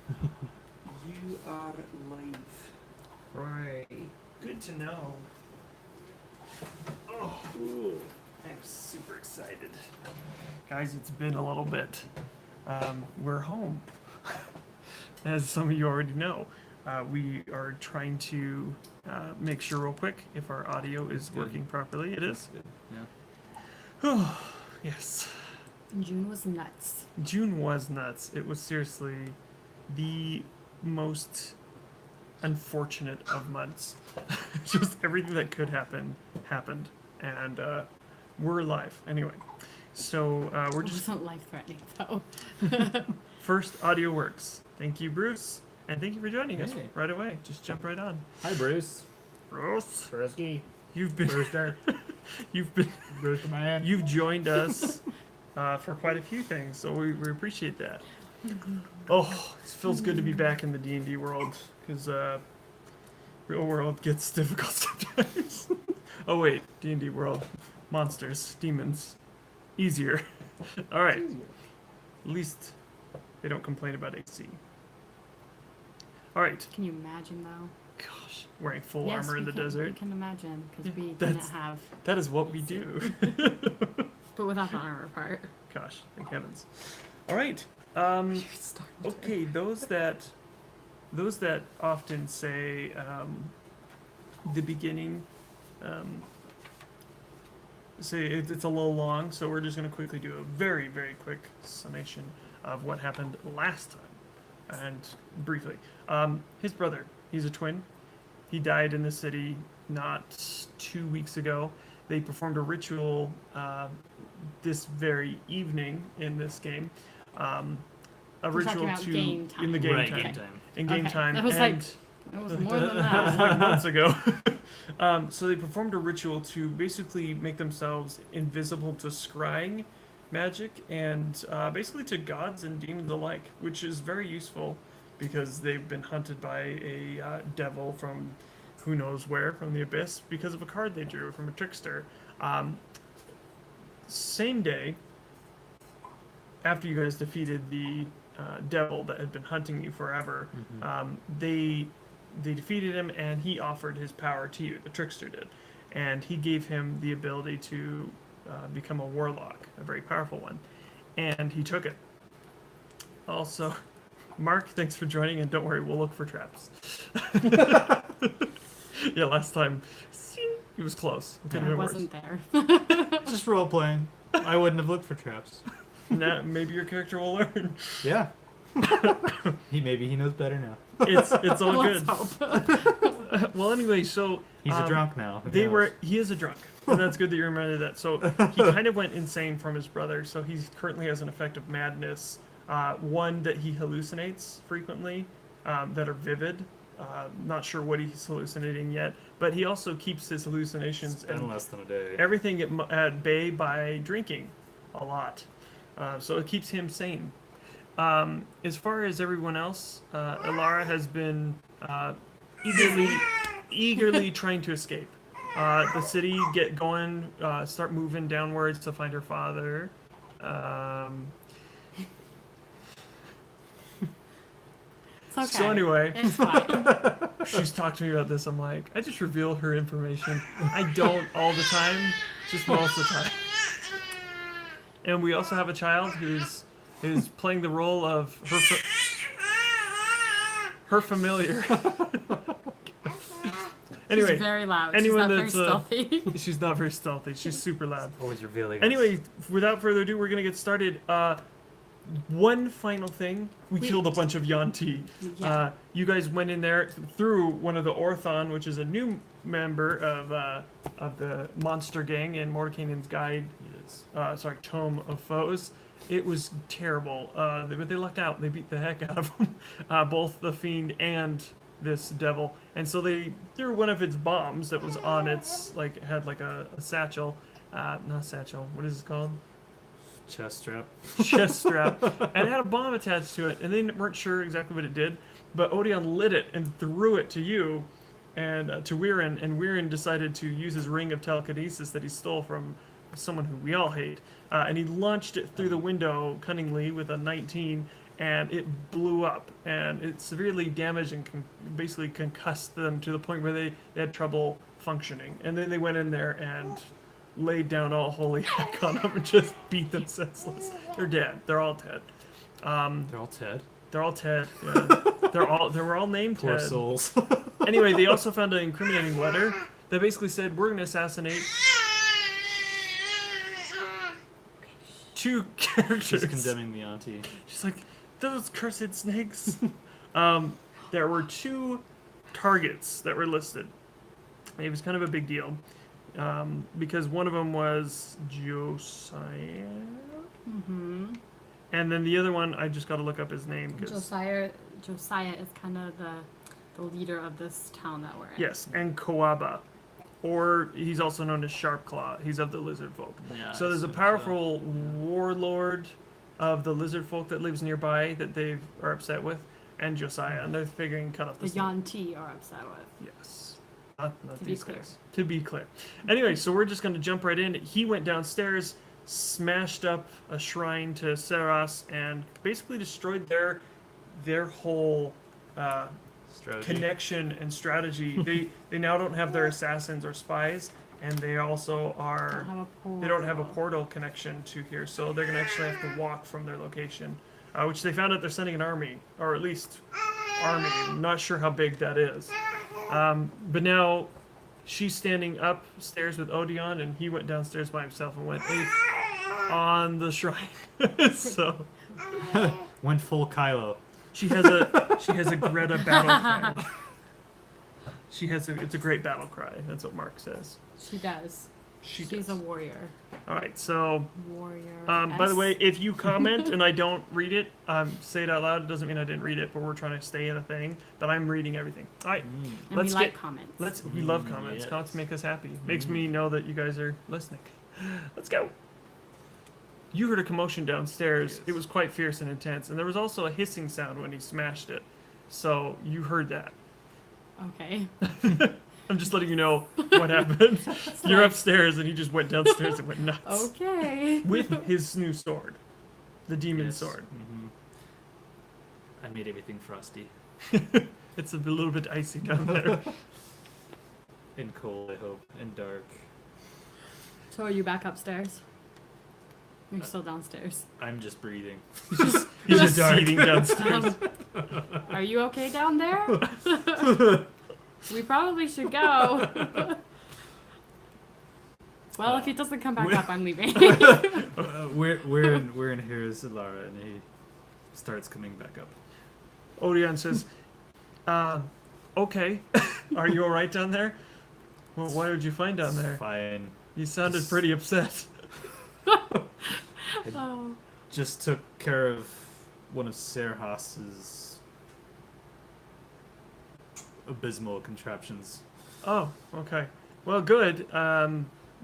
You are live. Right. Good to know. Oh, ooh, I'm super excited. Guys, it's been a little bit. We're home. As some of you already know, we are trying to make sure real quick if our audio is Good. working properly. It is? Good. Yeah. Oh, yes. June was nuts. June was nuts. It was seriously the most unfortunate of months. Just everything that could happen happened, and we're alive anyway. So we're It just wasn't life-threatening though. first audio works. Thank you, Bruce, and thank you for joining us Hey. right away. Just jump right on. Hi, Bruce. Bruce, Brewski. you've been Brewster. Brewster man. you've joined us for quite a few things, so we appreciate that. Oh, it feels good to be back in the D&D world because real world gets difficult sometimes. Oh wait, D&D world, monsters, demons, easier. All right, at least they don't complain about AC. All right, Can you imagine though? gosh, wearing full Yes, armor in we the can, desert. We can imagine because Yeah, we didn't that's- have, That is what we do. but without the armor part. Gosh, thank heavens. All right. Okay, those that often say the beginning say it's a little long, so we're just going to quickly do a very quick summation of what happened last time, and briefly. His brother, he's a twin. He died in the city not 2 weeks ago. They performed a ritual this very evening in this game. A We're talking ritual about to game time. in the game Right, time. game time. In game Okay, time, that was and It was more than it was that. like months ago. So they performed a ritual to basically make themselves invisible to scrying magic and basically to gods and demons alike, which is very useful because they've been hunted by a devil from who knows where, from the abyss, because of a card they drew from a trickster. Same day, after you guys defeated the devil that had been hunting you forever, they defeated him, and he offered his power to you. The trickster did, and he gave him the ability to become a warlock, a very powerful one, and he took it. Also, Mark, thanks for joining, and don't worry, we'll look for traps. Yeah, last time he was close. It could have I been worse. wasn't there. Just role playing. I wouldn't have looked for traps. Nah, maybe your character will learn. Yeah. Maybe he knows better now. It's all Let's good. hope. Well, anyway, so He's a drunk now. Who they knows? were. He is a drunk, and that's good that you remember that. So he kind of went insane from his brother. So he currently has an effect of madness. One that he hallucinates frequently, that are vivid. Not sure what he's hallucinating yet, but he also keeps his hallucinations It's been and less than a day. everything at bay by drinking a lot. So it keeps him sane. As far as everyone else, Ilara has been eagerly trying to escape. The city, get going, start moving downwards to find her father. It's okay. So anyway, It's fine. she's talked to me about this. I'm like, I just reveal her information. I don't all the time, just most of the time. And we also have a child who's playing the role of her familiar. Anyway, She's very loud. anyone She's not that's, very stealthy. she's not very stealthy. She's super loud. Always revealing. Anyway, without further ado, we're gonna get started. One final thing: we killed a bunch of Yanti. Yeah. You guys went in there through one of the Orthon, which is a new member of the monster gang in Mordekainen's Guide. Sorry, Tome of Foes. It was terrible, but they lucked out. They beat the heck out of them, both the fiend and this devil. And so they threw one of its bombs that was on its had like a satchel, not satchel. What is it called? Chest strap. Chest strap, and it had a bomb attached to it, and they weren't sure exactly what it did. But Odeon lit it and threw it to you, and to Weirin, and Weirin decided to use his ring of telekinesis that he stole from someone who we all hate, and he launched it through the window cunningly with a 19, and it blew up, and it severely damaged and basically concussed them to the point where they had trouble functioning. And then they went in there and laid down all holy heck on them and just beat them senseless. They're dead. They're all dead. They're all Ted. They're all Ted. Yeah. They were all named Poor Ted. souls. Anyway, they also found an incriminating letter that basically said, we're going to assassinate two characters. She's condemning the auntie. She's like, those cursed snakes. There were two targets that were listed. It was kind of a big deal because one of them was Josiah. Mm-hmm. And then the other one, I just got to look up his name. Josiah is kind of the leader of this town that we're in. Yes, and Coaba. Or he's also known as Sharpclaw. He's of the lizard folk. Yeah, So there's a powerful warlord of the lizard folk that lives nearby that they are upset with, and Josiah, and they're figuring cut off The the snake. Yanti are upset with. Yes. Not To be these clear. guys. To be clear. Anyway, so we're just going to jump right in. He went downstairs, smashed up a shrine to Saras, and basically destroyed their whole Strategy. connection and strategy. They now don't have their assassins or spies, and they also are they don't have a portal connection to here, so they're gonna actually have to walk from their location, which they found out they're sending an army, or at least army. I'm not sure how big that is, but now she's standing upstairs with Odeon, and he went downstairs by himself and went on the shrine. So Went full Kylo. she has a Greta battle cry. It's a great battle cry. That's what Mark says. She does. She's a warrior. All right. So, Warrior. by the way, if you comment and I don't read it, say it out loud. It doesn't mean I didn't read it, but we're trying to stay in a thing. But I'm reading everything. All right. and let's we like get- comments. We love comments. Yes. Comments make us happy. Makes me know that you guys are listening. Let's go. You heard a commotion downstairs. Yes. It was quite fierce and intense, and there was also a hissing sound when he smashed it. So you heard that. Okay. I'm just letting you know what happened. You're like- upstairs, and he just went downstairs and went nuts Okay. with his new sword, the demon Yes. sword. Mhm. I made everything frosty. It's a little bit icy down there. And cold, I hope. And dark. So are you back upstairs? You're still downstairs. I'm just breathing. He's just seething downstairs. Are you okay down there? We probably should go. Well, if he doesn't come back up, I'm leaving. We're in here as Lara, and he starts coming back up. Odeon says, okay. Are you alright down there? Well, what did you find down there? Fine. You sounded pretty upset. Oh. Just took care of one of Serhas's abysmal contraptions. Oh, okay. Well, good.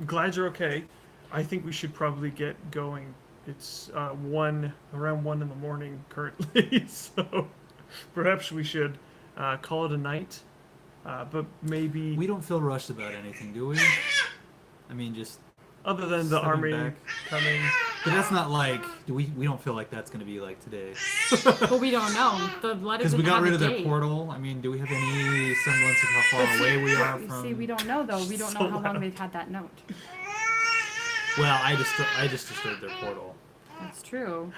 Glad you're okay. I think we should probably get going. It's around 1 in the morning currently, so perhaps we should call it a night. But maybe We don't feel rushed about anything, do we? I mean, just other than the stepping army back. coming. But that's not like we don't feel like that's gonna be like today. But we don't know. The letter Because we didn't got have rid a of their date. portal. I mean, do we have any semblance of how far But away we are see, from? See, we don't know though. We don't So know how long loud. they've had that note. Well, I just destroyed their portal, That's true.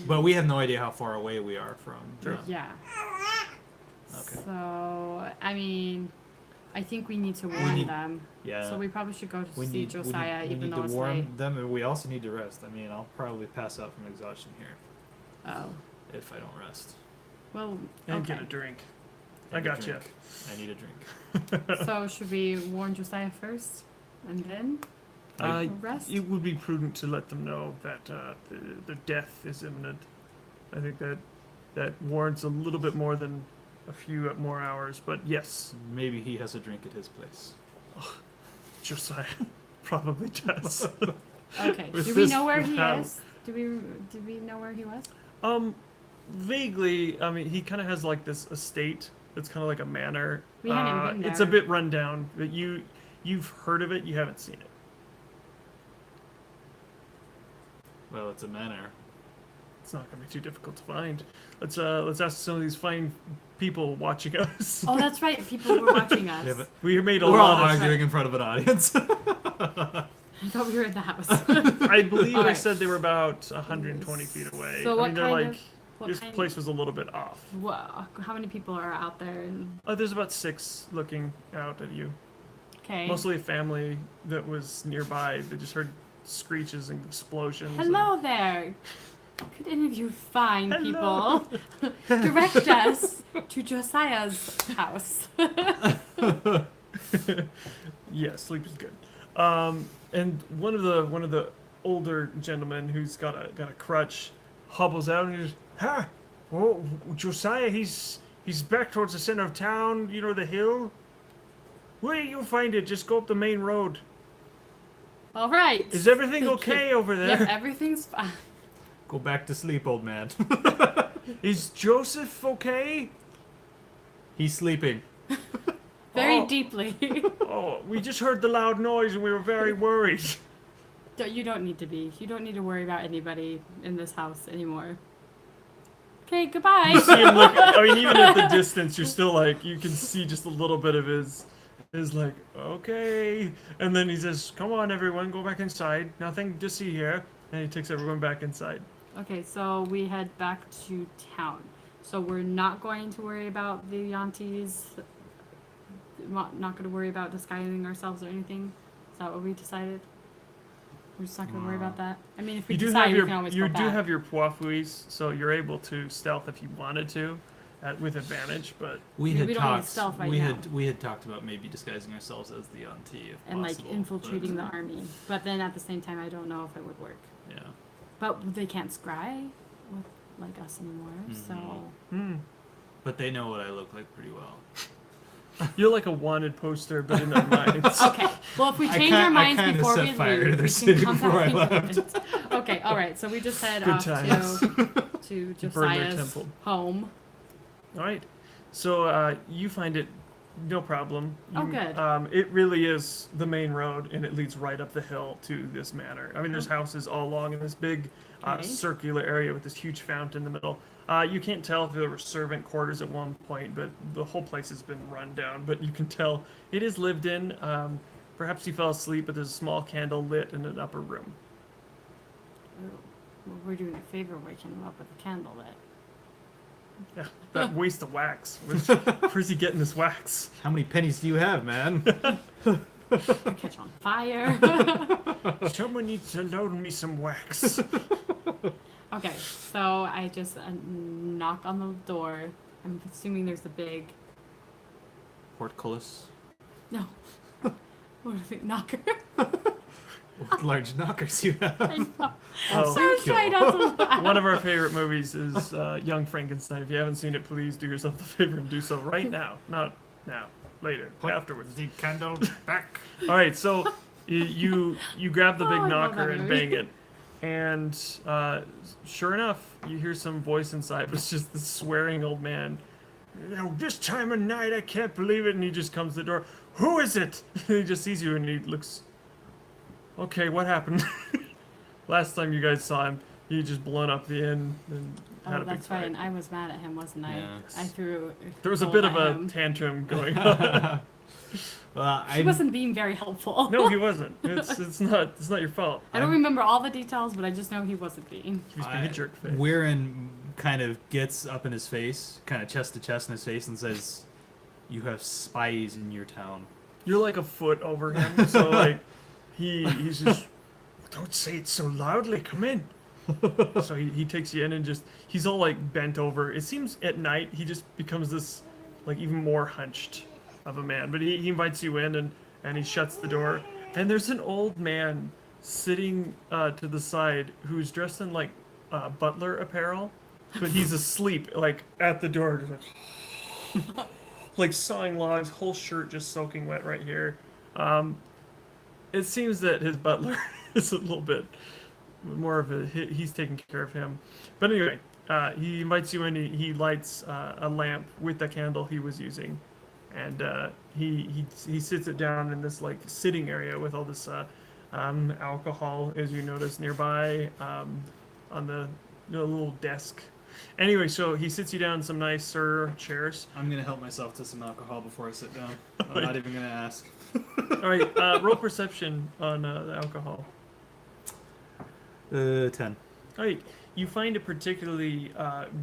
but we have no idea how far away we are from. Sure. them. Yeah. Okay. So, I mean, I think we need to warn need- them. Yeah. So we probably should go to we see need, Josiah, we need even though to it's warn late. them, and we also need to rest. I mean, I'll probably pass out from exhaustion here Oh. if I don't rest. Well, And okay. get a drink. I I need a got you. drink. I need a drink. So should we warn Josiah first, and then rest? It would be prudent to let them know that the death is imminent. I think that warrants a little bit more than a few more hours, but yes, Maybe he has a drink at his place. Josiah probably does. Okay. With Do we this know where he battle. is? Do we know where he was? Vaguely. I mean, he kind of has like this estate. It's kind of like a manor. We haven't been It's a there. bit run down, but you've heard of it. You haven't seen it. Well, it's a manor. it's not gonna be too difficult to find. Let's ask some of these fine people watching us. Oh, that's right. People who were watching us. Yeah, but We made a we're all lot of. arguing in front of an audience. I thought we were in the house. I believe I Alright. said they were about 120 feet away. So I what mean, they're kind like of? What this kind place was a little bit off. How many people are out there? And, There's about 6 looking out at you. okay. Mostly a family that was nearby. They just heard screeches and explosions. Hello there. Could any of you fine Hello. people direct us to Josiah's house? Yeah, sleep is good. And one of the older gentlemen who's got a crutch hobbles out and he goes, "Ha! Oh, Josiah, he's back towards the center of town. You know the hill. Where you'll find it. Just go up the main road. All right. Is everything Thank you. okay over Yeah, there? everything's fine. Go back to sleep, old man. Is Joseph okay? He's sleeping. Very Oh. deeply. Oh, we just heard the loud noise and we were very worried." You don't need to be. You don't need to worry about anybody in this house anymore. Okay, goodbye. See him look. I mean, even at the distance, you're still like you can see just a little bit of his like okay, and then he says, "Come on, everyone, go back inside. Nothing to see here." And he takes everyone back inside. Okay, so we head back to town. So we're not going to worry about the Yantis. Not going to worry about disguising ourselves or anything. Is that what we decided? We're just not going to worry about that. I mean, if we You do decide, have we your can always you go do back. have your puafuis, so you're able to stealth if you wanted to, with advantage. But We We had don't need talked. stealth right we now. had talked about maybe disguising ourselves as the auntie, if and like possible, infiltrating the army. But then at the same time, I don't know if it would work. But, yeah. But they can't scry with like us anymore. So But they know what I look like pretty well. you're like a wanted poster, but in their minds. okay. Well, if we I change ki- our I minds kinda before set we fire to leave, their we city can come before I back left. and okay. All right. So we just head Good off times. to Burn their Josiah's temple. home. All right. So you find it no problem. Oh, You- good. It really is the main road, and it leads right up the hill to this manor. I mean, there's houses all along in this big Okay. circular area with this huge fountain in the middle. You can't tell if there were servant quarters at one point, but the whole place has been run down. But you can tell it is lived in. Perhaps you fell asleep, but there's a small candle lit in an upper room. Ooh. Well, we're doing a favor waking him up with a candle lit. Yeah, that waste of wax. Where's he getting this wax? How many pennies do you have, man? I catch on fire. Someone needs to loan me some wax. Okay, so I just knock on the door. I'm assuming there's a big Portcullis. no. What is it? Knocker. What large knockers you have. I know. Oh. So I was trying not to laugh. One of our favorite movies is Young Frankenstein. If you haven't seen it, please do yourself the favor and do so right now. Not now, later, afterwards. the candle back. All right, so you grab the big Oh, I love knocker that and movie. bang it, and sure enough, you hear some voice inside, but it's just this swearing old man. You know, this time of night, I can't believe it. And he just comes to the door. Who is it? He just sees you and he looks. Okay, what happened? Last time you guys saw him, he just blown up the inn and had Oh, a big that's right. fight. And I was mad at him, wasn't I? Yes. I threw. There was a gold bit of at a him. tantrum going on. Well, He wasn't being very helpful. No, he wasn't. It's not your fault. I don't remember all the details, but I just know he wasn't being. He was being a jerk face. Weirin kind of gets up in his face, kind of chest to chest in his face, and says, "You have spies in your town." You're like a foot over him, so like he's just don't say it so loudly. Come in. So he takes you in and just he's all like bent over. It seems at night he just becomes this like even more hunched of a man. But he invites you in and he shuts the door. And there's an old man sitting to the side who's dressed in like butler apparel, but he's asleep like at the door. Just like sawing logs, whole shirt just soaking wet right here. It seems that his butler is a little bit more of he's taking care of him. But anyway, he invites you in. He lights a lamp with the candle he was using, and he sits it down in this like sitting area with all this alcohol, as you notice nearby, on the little desk. Anyway, so he sits you down in some nicer chairs. I'm gonna help myself to some alcohol before I sit down. I'm not even gonna ask. All right, roll perception on the alcohol. 10. All right, you find a particularly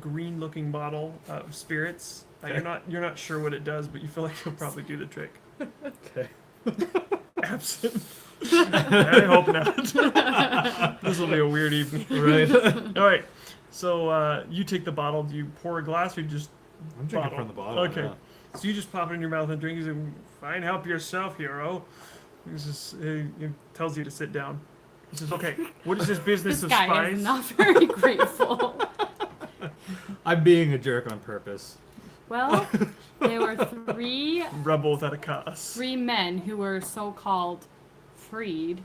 green-looking bottle of spirits. Okay. You're not sure what it does, but you feel like it'll probably do the trick. Okay. Absinthe. I hope not. This will be a weird evening. Right. All right, so you take the bottle. Do you pour a glass or you just I'm drinking from the bottle. Okay. Yeah. So you just pop it in your mouth and drink. He's like, fine, help yourself, hero. He tells you to sit down. He says, okay, what is this business This of guy spies? is not very grateful. I'm being a jerk on purpose. Well, there were three Rebel without a cause. men who were so-called freed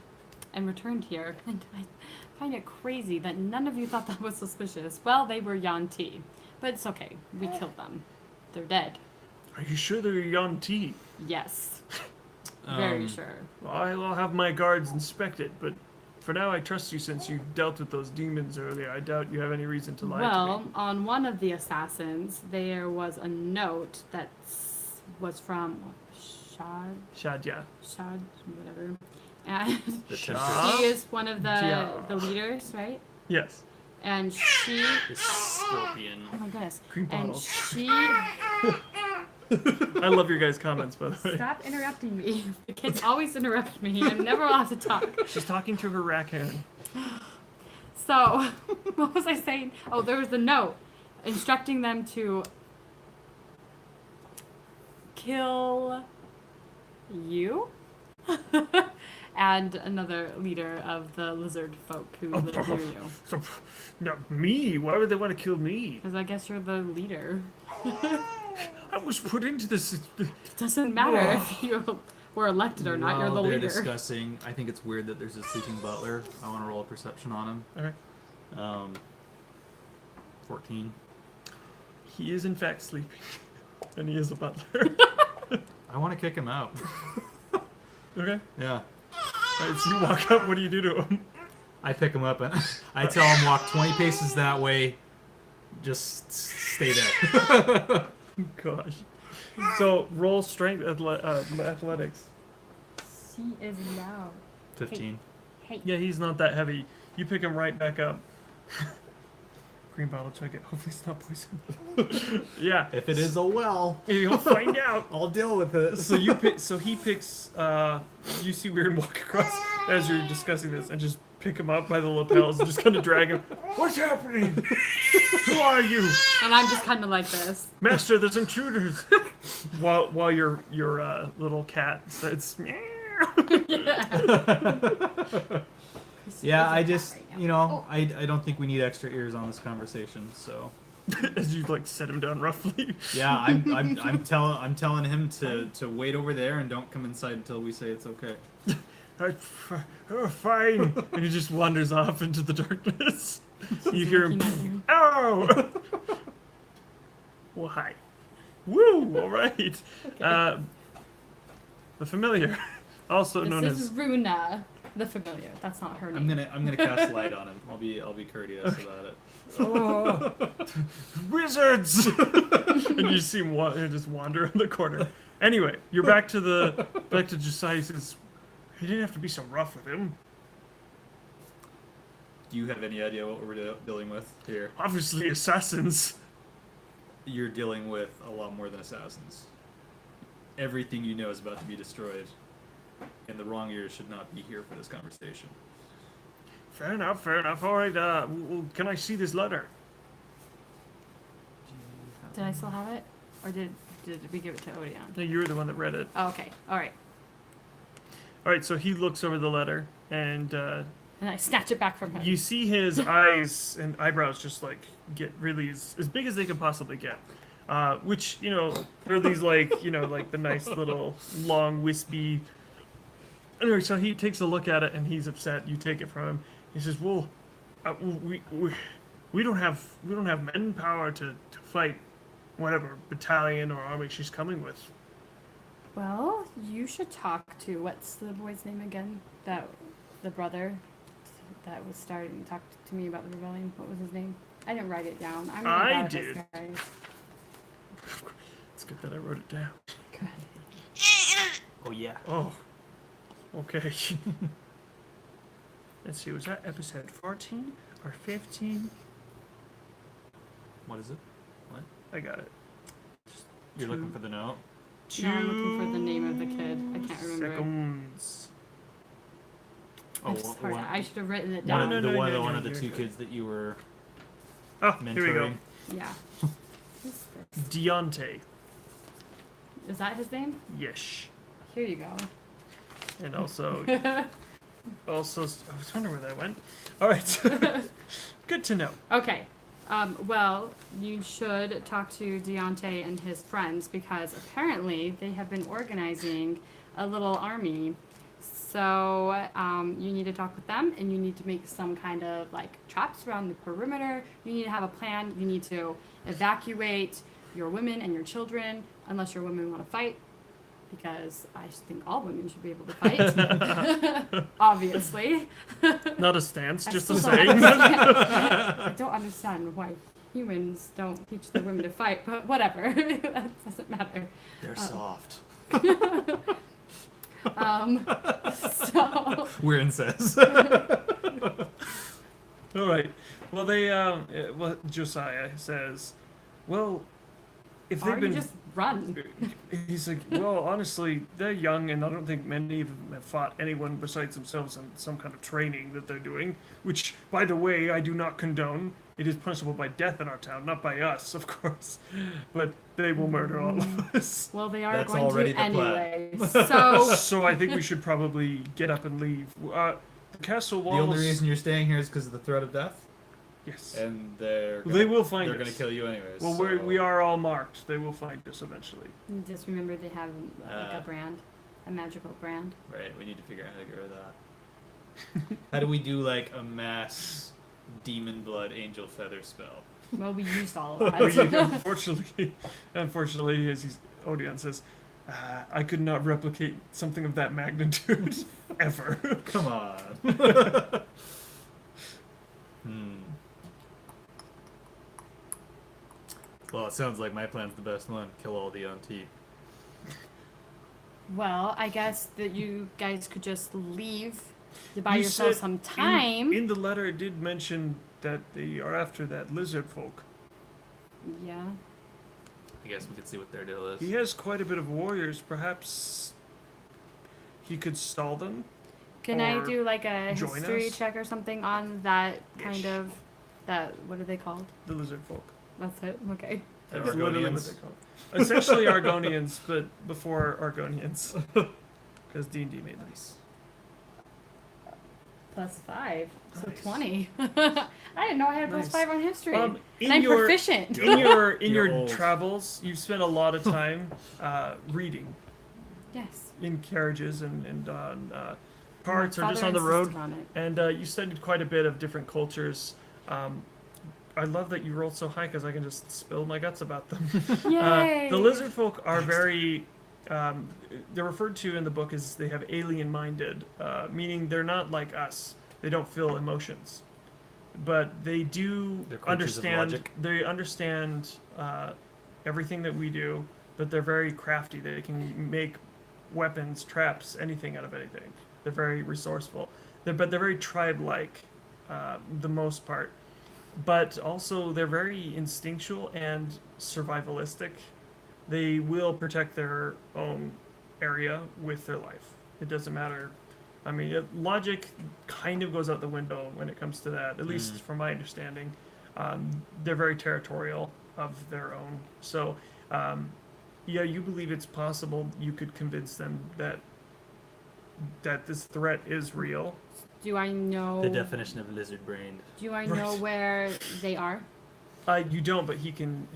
and returned here, and I find it crazy that none of you thought that was suspicious. Well, they were Yanti, but it's okay. We killed them. They're dead. Are you sure they're Yanti? Yes. Very Um, sure. Well, I'll have my guards inspect it, but for now I trust you since you dealt with those demons earlier. I doubt you have any reason to lie to Well, me. on one of the assassins, there was a note that was from Shadya. Shad, whatever. And The she temptress. is one of Yeah. the leaders, right? Yes. And she, The scorpion. oh my goodness. Green And bottle. she, I love your guys' comments, by the way. stop interrupting me. The kids always interrupt me. I'm never allowed to talk. She's talking to her raccoon. So, what was I saying? Oh, there was the note instructing them to kill you and another leader of the lizard folk who live near you. So, no, me? Why would they want to kill me? Because I guess you're the leader. I was put into this. It doesn't matter if you were elected or not. You're the While they're leader. discussing, I think it's weird that there's a sleeping butler. I want to roll a perception on him. Okay. 14. He is in fact sleeping, and he is a butler. I want to kick him out. Okay. Yeah. Alright, so you walk up. What do you do to him? I pick him up and I tell him walk 20 paces that way. Just stay there. Gosh. So roll strength athletics. She is loud. 15. Hey. Yeah, he's not that heavy. You pick him right back up. Green bottle, check it. Hopefully it's not poison. Yeah. If it is, oh well. You'll find out. I'll deal with it. So you pick. So he picks. You see Weird walk across as you're discussing this, and just pick him up by the lapels and just kind of drag him. What's happening? Who are you, And I'm just kind of like this. Master? There's intruders. While your little cat starts. Yeah, I just, Right now. you know, I don't think we need extra ears on this conversation. So, As you like set him down roughly. yeah, I'm telling him to wait over there and don't come inside until we say it's okay. Oh, fine. And he just wanders off into the darkness. You hear Looking at him. you. Oh. Well, hi. Woo! All right. The familiar, also known This is as. Runa, the familiar. That's not her name. I'm gonna cast light on him. I'll be courteous about it. Oh, wizards! And you see him just wander in the corner. Anyway, you're back to Josiah. He says, "You didn't have to be so rough with him. Do you have any idea what we're dealing with here? Obviously, assassins." You're dealing with a lot more than assassins. Everything you know is about to be destroyed, and the wrong ears should not be here for this conversation. Fair enough. Fair enough. All right. Can I see this letter? Did I still have it? Or did we give it to Odeon? No, you were the one that read it. Oh, okay. All right. All right. So he looks over the letter, and And I snatch it back from him. you see his eyes and eyebrows just like get really as big as they can possibly get. Which, you know, are these like, you know, like the nice little long wispy. Anyway, so he takes a look at it and he's upset. You take it from him. He says, "Well, we don't have manpower to fight whatever battalion or army she's coming with." Well, you should talk to what's the boy's name again? The brother that was starting to talk to me about the rebellion. What was his name? I didn't write it down. I'm I bad at this, did. guys. It's good that I wrote it down. Oh yeah. Oh. Okay. Let's see, was that episode 14 or 15? What is it? I got it. You're looking for the note? No, I'm looking for the name of the kid. I can't remember it. Seconds. I'm Oh, sorry. one, I should have written it one, down. of, No, the, one, no, one no, of the you're two good. kids that you were Oh, mentoring. here we go. Yeah. Who's this? Deontay. Is that his name? Yes. Here you go. And also, I was wondering where that went. All right. Good to know. Okay. Well, you should talk to Deontay and his friends because apparently they have been organizing a little army. So you need to talk with them and you need to make some kind of like traps around the perimeter. You need to have a plan. You need to evacuate your women and your children unless your women want to fight. Because I think all women should be able to fight. Obviously. Not a stance, I just still a don't saying. I don't understand why humans don't teach their women to fight, but whatever. That doesn't matter. They're soft. So We're incest. All right. Well, well, Josiah says, well, if or they've you been, just run. he's like, well, honestly, they're young, and I don't think many of them have fought anyone besides themselves in some kind of training that they're doing. Which, by the way, I do not condone. It is punishable by death in our town, not by us, of course. But they will murder all of us. Well, they are That's going already to the plan. anyway. So So I think we should probably get up and leave. The castle The walls. only reason you're staying here is because of the threat of death, Yes. and they're They will find they're us. gonna kill you anyways. Well, so. we are all marked. They will find us eventually. just remember they have like a brand, a magical brand. Right, we need to figure out how to get rid of that. How do we do like a mass demon blood angel feather spell? Well, we used all of that. Unfortunately, as Odeon says, I could not replicate something of that magnitude ever. Come on. Well, it sounds like my plan's the best one. Kill all the auntie. Well, I guess that you guys could just leave to buy You yourself said some time. In the letter, it did mention that they are after that lizard folk. Yeah. I guess we could see what their deal is. He has quite a bit of warriors. Perhaps he could stall them. Can I Or do like a join history us? check or something on that kind Yes. of that? What are they called? The lizard folk. That's it. Okay. The That's literally what Argonians. they call it. Essentially Argonians, but before Argonians. Because D&D made them. Nice. +5, so Nice. 20. I didn't know I had Nice. +5 on history. In and I'm your proficient. in your You're old. travels, you've spent a lot of time reading Yes. in carriages and on carts My or just father on the road. insisted on it. And you studied quite a bit of different cultures. I love that you rolled so high because I can just spill my guts about them. Yay! The lizard folk are very. They're referred to in the book as they have alien-minded, meaning they're not like us. They don't feel emotions, but they do They're creatures of understand. logic. They understand everything that we do, but they're very crafty. They can make weapons, traps, anything out of anything. They're very resourceful. But they're very tribe-like, the most part. But also they're very instinctual and survivalistic. They will protect their own area with their life. It doesn't matter. I mean, logic kind of goes out the window when it comes to that, at least from my understanding. They're very territorial of their own. So, yeah, you believe it's possible you could convince them that this threat is real. Do I know? The definition of lizard brained. Do I know Right. where they are? You don't, but he can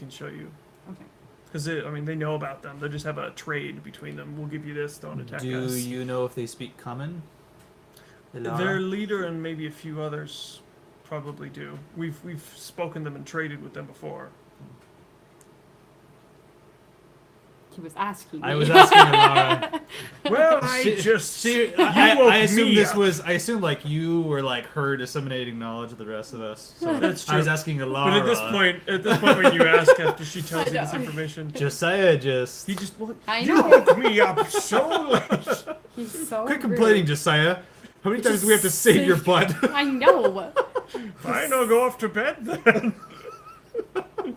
show you. Okay. Because I mean, they know about them. They just have a trade between them. We'll give you this. Don't attack Do us. you know if they speak common? Their leader and maybe a few others probably do. We've spoken them and traded with them before. he was asking me. I was asking Alara. Well, I assume this was. I assume like you were like her disseminating knowledge to the rest of us. So That's true. I was asking Alara. But at this point, when you ask after she tells you this I know. information, Josiah just. he just I you know. woke me up so late. He's so Quit rude. complaining, Josiah. How many times do we have to save your butt? I know. Fine, I'll go off to bed then.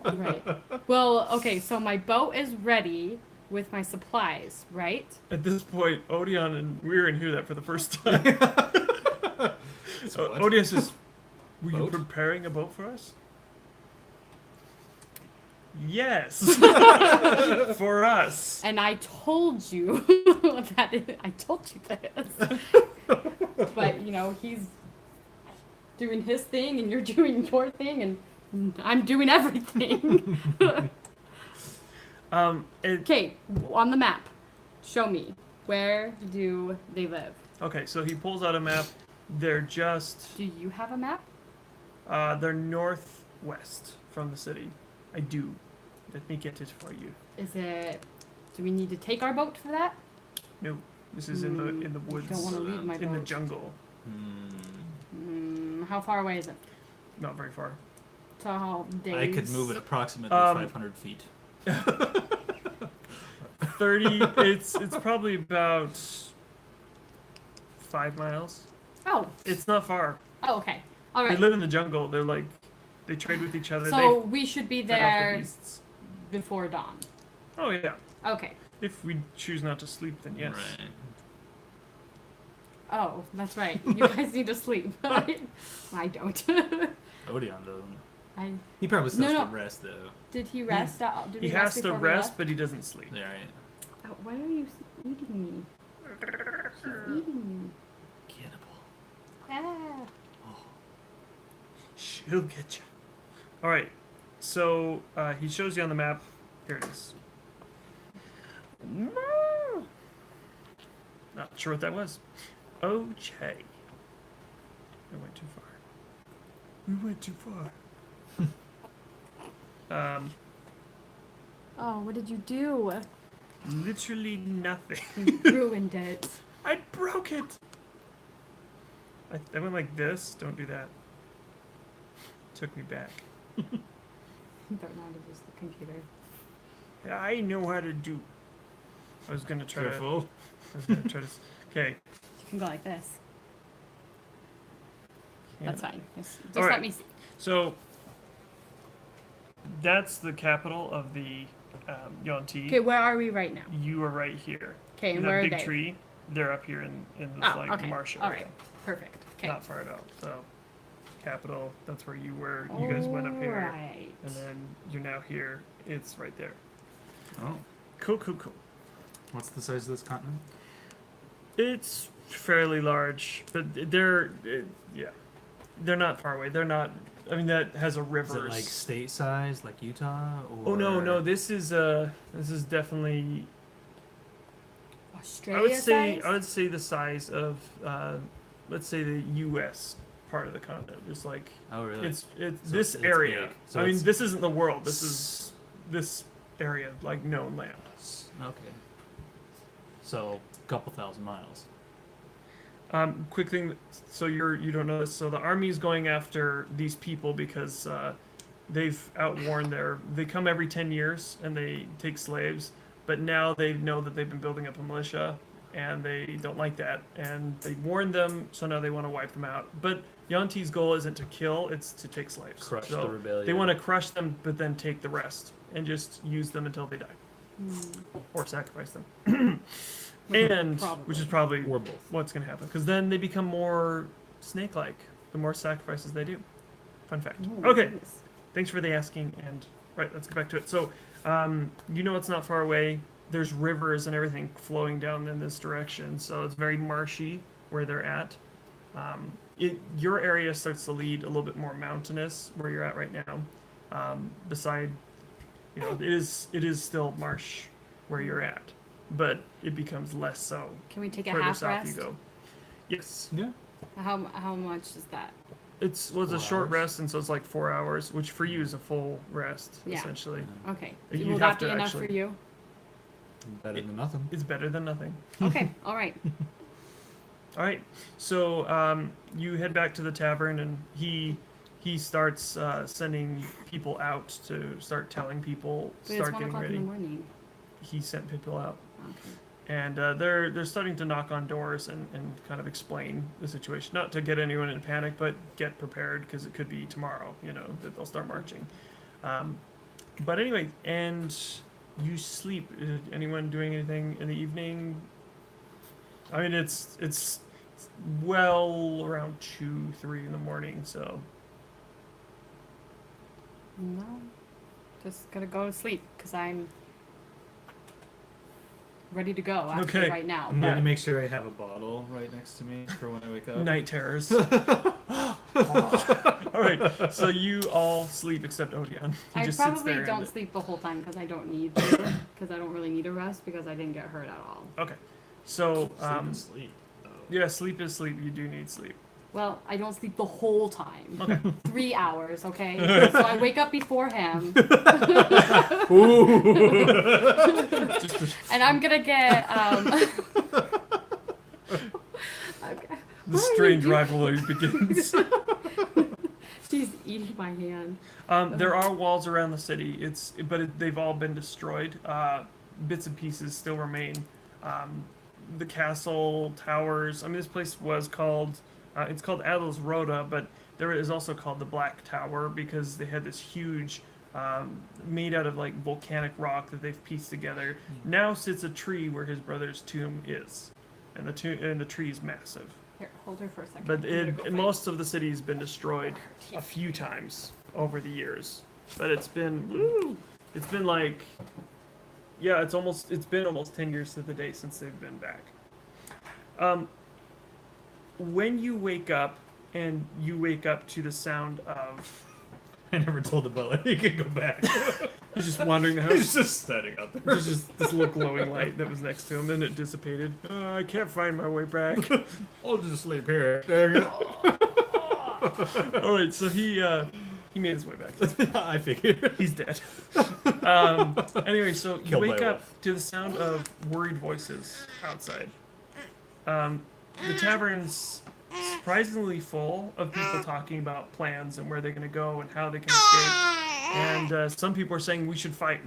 Right. Well, okay, so my boat is ready with my supplies, right? At this point, Odeon and Weirin hear that for the first time. What? Odeon says, "Were you Boat? preparing a boat for us?" Yes, for us. And I told you that I told you this. But, you know, he's doing his thing and you're doing your thing and I'm doing everything. Okay, on the map, show me. Where do they live? Okay, so he pulls out a map. They're just Do you have a map? they're northwest from the city. I do. Let me get it for you. Is it... Do we need to take our boat for that? No, this is in the woods. Don't want to leave my boat. in the jungle. How far away is it? Not very far. So days. I could move it approximately 500 feet. 30. It's probably about 5 miles. Oh. It's not far. Oh, okay. All They right. live in the jungle. They're like they trade with each other. So we should be They're alpha there beasts. before dawn. Oh yeah. Okay. If we choose not to sleep, then yes. Right. Oh, that's right. You guys need to sleep. I don't. Odeon doesn't. I He probably still has No, to no. rest though. did he rest? Did He he has rest to before we rest, left? but he doesn't sleep. Yeah, right. Oh, why are you eating me? He's eating Cannibal. me. Ah. She'll get you. All right. So he shows you on the map. Here it is. Not sure what that was. Okay. I went too far. We went too far. Oh, what did you do? Literally nothing. You ruined it. I broke it. I went like this. Don't do that. Took me back. You don't know how to use the computer. I know how to do. I was gonna try Careful. to. I was gonna try to. Okay. You can go like this. That's fine. Just All let right. me see. So that's the capital of the Yonti. Okay, where are we right now? You are right here. Okay, and that where are big they? tree. They're up here in this Oh, like okay. marsh All area. right. Perfect. Okay. Not far at all. So capital. That's where you were. You guys went up here, Right. and then you're now here. It's right there. Oh. Cool. Cool. What's the size of this continent? It's fairly large, but they're not far away. They're not. I mean, that has a Is river. it like state size, like Utah? Or... Oh no! This is definitely. Australia size? I would say the size of, let's say the U.S. part of the continent. Just like Oh really? it's So this it's area. big. So I mean, it's- this isn't the world. This is this area, like known land. Okay. So a couple thousand miles. Quick thing. So you don't know this. So the army's going after these people because they've outworn their. They come every 10 years and they take slaves. But now they know that they've been building up a militia, and they don't like that. And they warned them, so now they want to wipe them out. But Yonti's goal isn't to kill; it's to take slaves. Crush So the rebellion. they want to crush them, but then take the rest and just use them until they die, or sacrifice them. And which is probably Or both. what's going to happen, because then they become more snake-like the more sacrifices they do. Fun fact. Oh, Okay, goodness. thanks for the asking. And right, let's get back to it. So, you know, it's not far away. There's rivers and everything flowing down in this direction, so it's very marshy where they're at. Your area starts to lead a little bit more mountainous where you're at right now. Beside, you know, it is still marsh where you're at, but it becomes less so. Can we take a Further half south rest? you go. Yes, Yeah. How much is that? it's a 4 short hours? rest, and so it's like 4 hours, which for you is a full rest Yeah. essentially. Okay. You Will have that be to enough actually- for you? Better than nothing. It's better than nothing. Okay, all right. All right, so you head back to the tavern, and he starts sending people out to start telling people, But it's start 1 getting o'clock ready. in the morning. He sent people out, Okay. and they're starting to knock on doors and kind of explain the situation, not to get anyone in panic, but get prepared because it could be tomorrow, that they'll start marching. But anyway, and you sleep. Anyone doing anything in the evening? I mean, it's well around 2, 3 in the morning, so No, just gonna go to sleep because I'm ready to go actually Okay. right now. I'm going Yeah. to make sure I have Have a bottle right next to me for when I wake up. night terrors. All right, so you all sleep except Odeon. He I just sits probably there don't and sleep the whole time because I don't need because I don't really need a rest because I didn't get hurt at all. Okay, so Sleep and sleep. Oh. yeah, sleep is sleep. You do need sleep. Well, I don't sleep the whole time. Okay. 3 hours, okay? So I wake up before him. And I'm gonna get okay. The strange rivalry begins. She's eating my hand. There are walls around the city. They've all been destroyed. Bits and pieces still remain. The castle, towers. I mean, this place was called. It's called Adels Rhoda, but there is also called the Black Tower because they had this huge, made out of like volcanic rock that they've pieced together. Now sits a tree where his brother's tomb is, and the tree is massive. Here, hold her for a second. But I'm gonna go find- most of the city's been destroyed a few times over the years. But it's been like, yeah, it's been almost 10 years to the day since they've been back. When you wake up, and you wake up to the sound of, I never told him about he could go back. he's just wandering the He's house. just standing out there. There's just this little glowing light that was next to him, then it dissipated. I can't find my way back. I'll just sleep here. Dang it. All right, so he made his way back. I figured. He's dead. Anyway, so you Killed by wake a up wolf. to the sound of worried voices outside. The tavern's surprisingly full of people talking about plans and where they're going to go and how they can escape. And some people are saying, we should fight.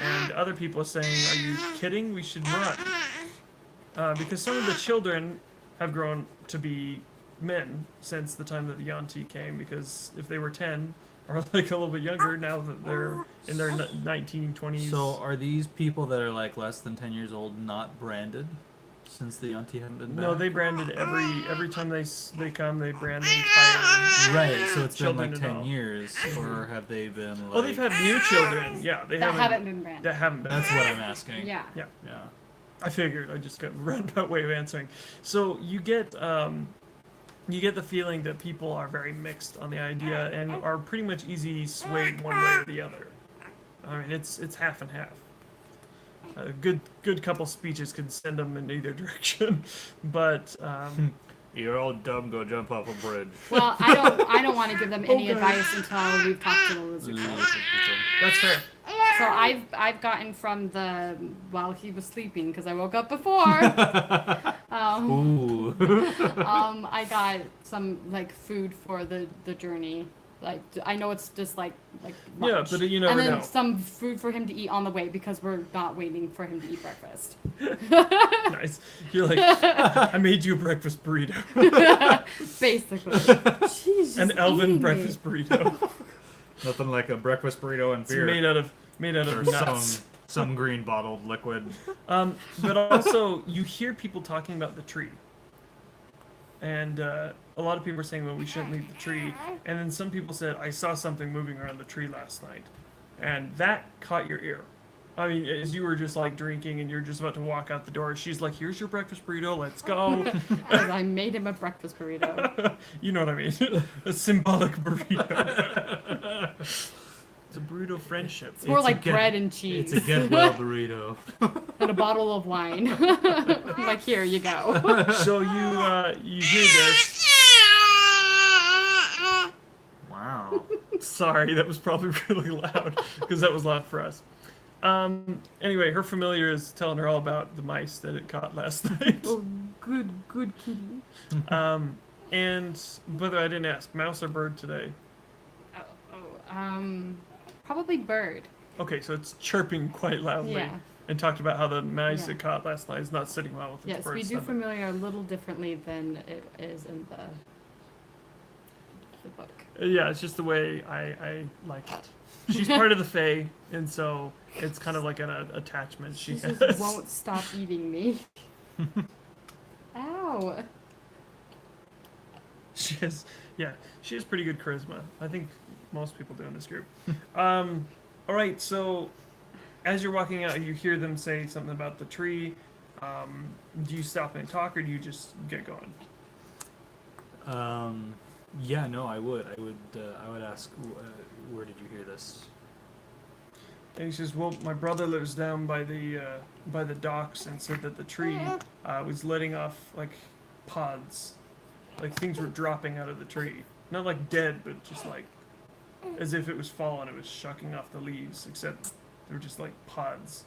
And other people are saying, are you kidding? We should run. Because some of the children have grown to be men since the time that the Yanti came, because if they were 10 or like a little bit younger, now that they're in their 1920s. So are these people that are like less than 10 years old not branded since the auntie haven't been back? No, they branded every time they come, they brand the entire. Right, so it's been children like and 10 all. years, or have they been like... Oh, they've had new children. Yeah, they that haven't. haven't been branded. That haven't been. That's what I'm asking. Yeah. Yeah. Yeah. I figured. I just got a roundabout way of answering. So you get the feeling that people are very mixed on the idea and are pretty much easy swayed one way or the other. I mean, it's half and half. A good couple speeches could send them in either direction, but You're all dumb, go jump off a bridge. Well, I don't want to give them any Okay. advice until we've talked to the lizard folk. that's fair. So I've gotten from while he was sleeping because I woke up before. Ooh. I got some like food for the journey. Like I know it's just like Yeah, lunch. but you never and then know. some food for him to eat on the way because we're not waiting for him to eat breakfast. Nice. You're like, I made you a breakfast burrito, Basically. Jeez, an just elven eating me. breakfast burrito. Nothing like a breakfast burrito and It's beer. made out of or nuts. some green bottled liquid. But also, you hear people talking about the tree. And a lot of people are saying, well, we shouldn't leave the tree. And then some people said, I saw something moving around the tree last night. And that caught your ear. I mean, as you were just like drinking and you're just about to walk out the door, she's like, here's your breakfast burrito, let's go. 'Cause I made him a breakfast burrito. You know what I mean? A symbolic burrito. It's a burrito friendship. It's more It's a like get- bread and cheese It's a get well burrito. and a bottle of wine. I'm like, here you go. So you hear this. Wow. Sorry, that was probably really loud because that was loud for us. Anyway, her familiar is telling her all about the mice that it caught last night. Oh, good kitty. By the way, I didn't ask, mouse or bird today? Probably bird. Okay, so it's chirping quite loudly. Yeah. And talked about how the mice Yeah. it caught last night is not sitting well with its Yes, bird we do stomach. familiar a little differently than it is in the book. Yeah, it's just the way I like it. She's part of the Fae, and so it's kind of like an attachment she She has. just won't stop eating me. Ow. She has pretty good charisma. I think most people do in this group. All right, so as you're walking out, you hear them say something about the tree. Do you stop and talk, or do you just get going? Yeah, no, I would ask, where did you hear this? And he says, "Well, my brother lives down by the docks, and said that the tree was letting off like pods, like things were dropping out of the tree, not like dead, but just like as if it was fallen. It was shucking off the leaves, except they were just like pods.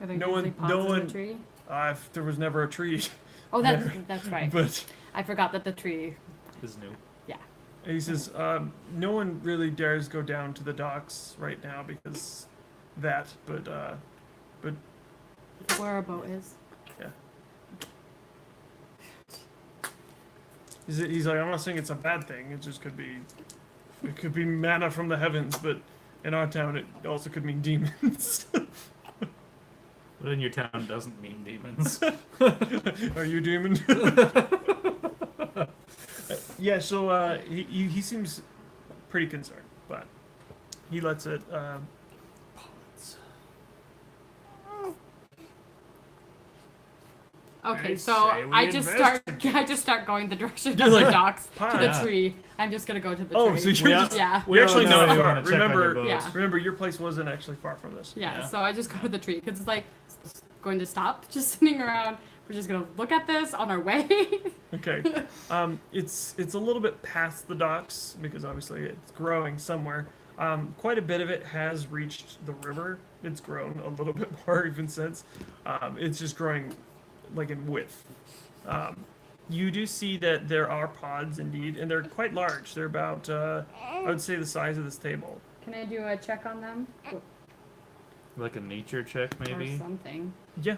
Are there No usually one- pods no in one- the tree? There was never a tree, Oh, there. that's right. but." I forgot that the tree. Is new. And he says, "No one really dares go down to the docks right now because that, but Where our boat is. he's like, I'm not saying it's a bad thing. It just could be manna from the heavens, but in our town it also could mean demons." What in your town doesn't mean demons? Are you a demon? Yeah. So he seems pretty concerned, but he lets it. Okay, I so say we I just start going the direction You're of the like, docks to the Yeah. tree. I'm just gonna go to the Oh, tree. so you're We just, yeah. you're actually all know not you far. wanna check on your Remember, boat. Yeah. remember, your place wasn't actually far from this. Yeah, Yeah. so I just go to the tree because it's like going to stop just sitting around. We're just gonna look at this on our way. Okay. It's a little bit past the docks because obviously it's growing somewhere. Quite a bit of it has reached the river. It's grown a little bit more even since. It's just growing like in width. You do see that there are pods indeed, and they're quite large. They're about, I would say, the size of this table. Can I do a check on them Like a nature check, or maybe? something? Yeah,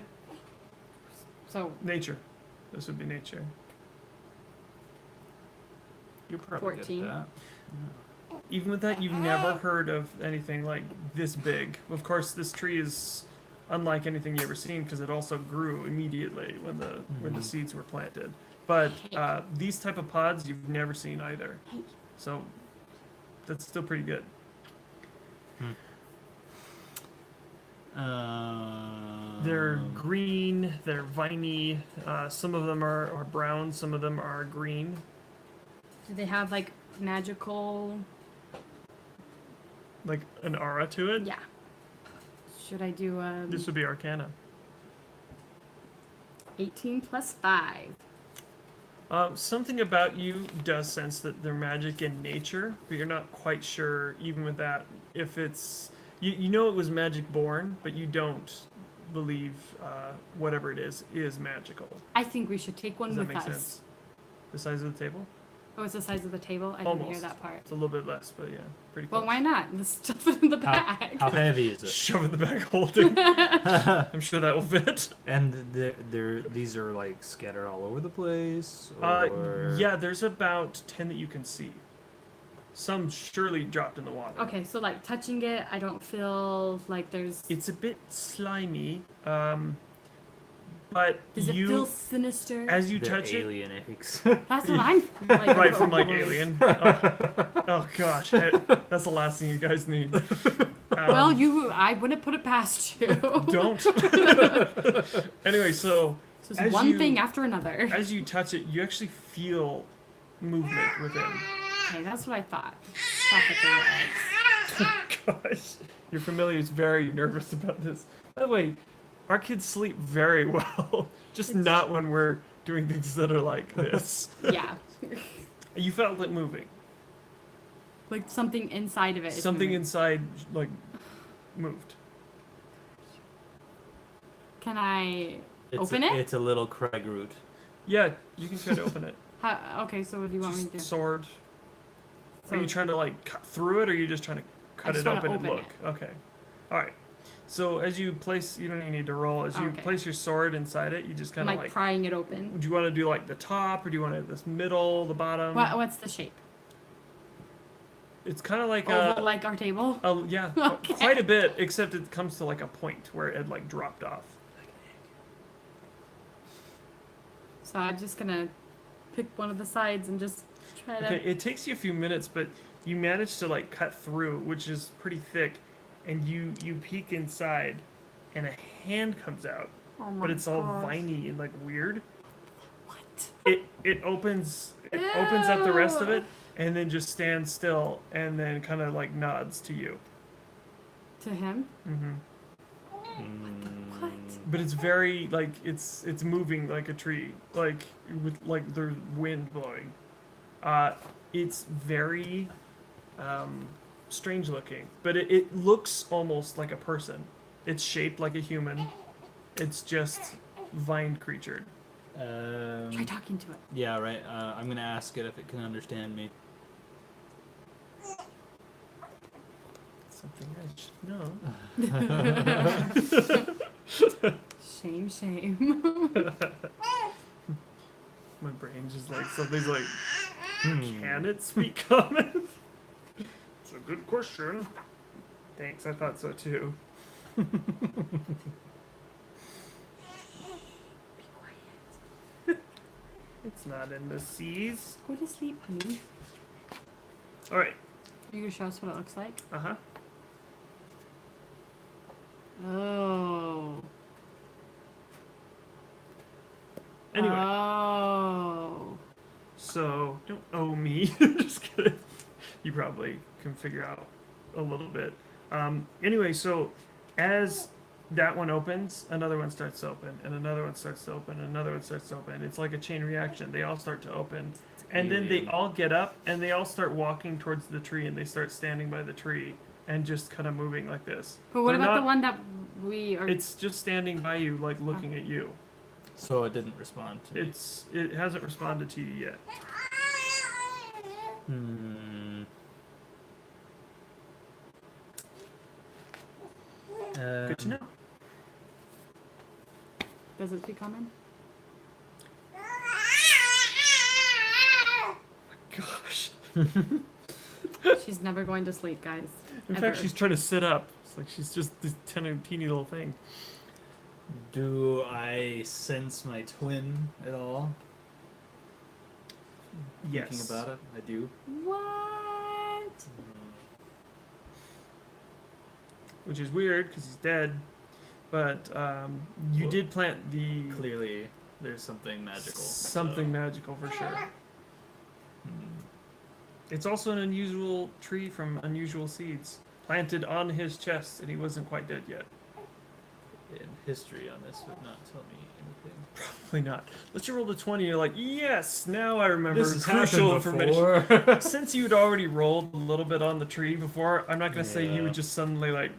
So nature. This would be nature. You're probably 14. good at that. Even with that, you've never heard of anything like this big. Of course, this tree is unlike anything you've ever seen because it also grew immediately when the seeds were planted. But these type of pods you've never seen either. So that's still pretty good. They're green, they're viney. Some of them are brown, some of them are green. do they have like magical? Like an aura to it. Yeah. Should I do This would be Arcana. 18 plus 5? Something about you does sense that they're magic in nature, but you're not quite sure, even with that, if it's... You know it was magic born, but you don't believe whatever it is magical. I think we should take one Does that with make us. sense? The size of the table? Oh, it's the size of the table? I didn't hear Almost. that part. It's a little bit less, but yeah, pretty Well, close. why not? Let's stuff it in the bag. How heavy is it? Shove it in the bag holding. I'm sure that will fit. And these are like scattered all over the place? Or... Yeah, there's about 10 that you can see. Some surely dropped in the water. Okay, so like touching it, I don't feel like there's. It's a bit slimy, but Does it feel sinister? as you They're touch it, alien eggs. That's what I'm like. right from like Alien. Oh gosh, that's the last thing you guys need. Well, I wouldn't put it past you. Don't. Anyway, so Just as one you- thing after another. as you touch it, you actually feel movement within. Okay, that's what I thought. Thought that they were eggs. Gosh, your familiar is very nervous about this. By the way, our kids sleep very well, just not when we're doing things that are like this. Yeah. You felt it moving. Like something inside of it. is Something moving. inside, like, moved. Can I It's open a, it? It's a little Craig root. Yeah, you can try to open it. Okay, so what do you want me to do? Just sword. So, Are you trying to like cut through it, or are you just trying to cut just it wanna open and open look? Okay. All right. So as you place, you don't even need to roll. As you Okay. place your sword inside it, you just I'm kind of like like. prying it open. Would you want to do like the top, or do you want to this middle, the bottom? What's the shape? It's kind of like Oval, like our table? yeah, Okay. quite a bit. Except it comes to like a point where it had like dropped off. So I'm just gonna pick one of the sides and just try to. Okay, it takes you a few minutes, but you manage to like cut through, which is pretty thick, and you peek inside, and a hand comes out, Oh my but it's all gosh. viney and like weird. What? It opens up the rest of Ew. it, and then just stands still, and then kind of like nods to you. To him? Hmm What? But it's very like it's moving like a tree, like with like the wind blowing. It's very strange looking, but it looks almost like a person. It's shaped like a human. It's just vine creatured. Try talking to it. Yeah, right. I'm gonna ask it if it can understand me. Something I should know. Shame, shame. My brain just like something's like, can it speak common? It's a good question. Thanks, I thought so too. It's not in the seas. Go to sleep, honey. All right. You gonna show us what it looks like? Uh huh. Oh. Anyway, Oh. so don't owe me. Just kidding. You probably can figure out a little bit. Anyway, so as that one opens, another one starts to open, and another one starts to open, and another one starts to open. It's like a chain reaction. They all start to open, and then they Alien. all get up and they all start walking towards the tree, and they start standing by the tree and just kind of moving like this. But what They're about not- the one that we are? It's just standing by you, like looking at you. So it didn't respond to me. It hasn't responded to you yet. Good to know. Does it speak common? Gosh. She's never going to sleep, guys. In Ever. fact, she's trying to sit up. It's like she's just this teeny little thing. Do I sense my twin at all? Yes. Thinking about it, I do. What? Which is weird because he's dead. But you Well, did plant the Clearly, there's something magical. something magical for sure. It's also an unusual tree from unusual seeds, planted on his chest, and he wasn't quite dead yet. In history on this would not tell me anything. Probably not. Let's you roll the 20. You're like, yes, now I remember This has crucial happened information. before. Since you'd already rolled a little bit on the tree before, I'm not gonna say you Yeah. would just suddenly like,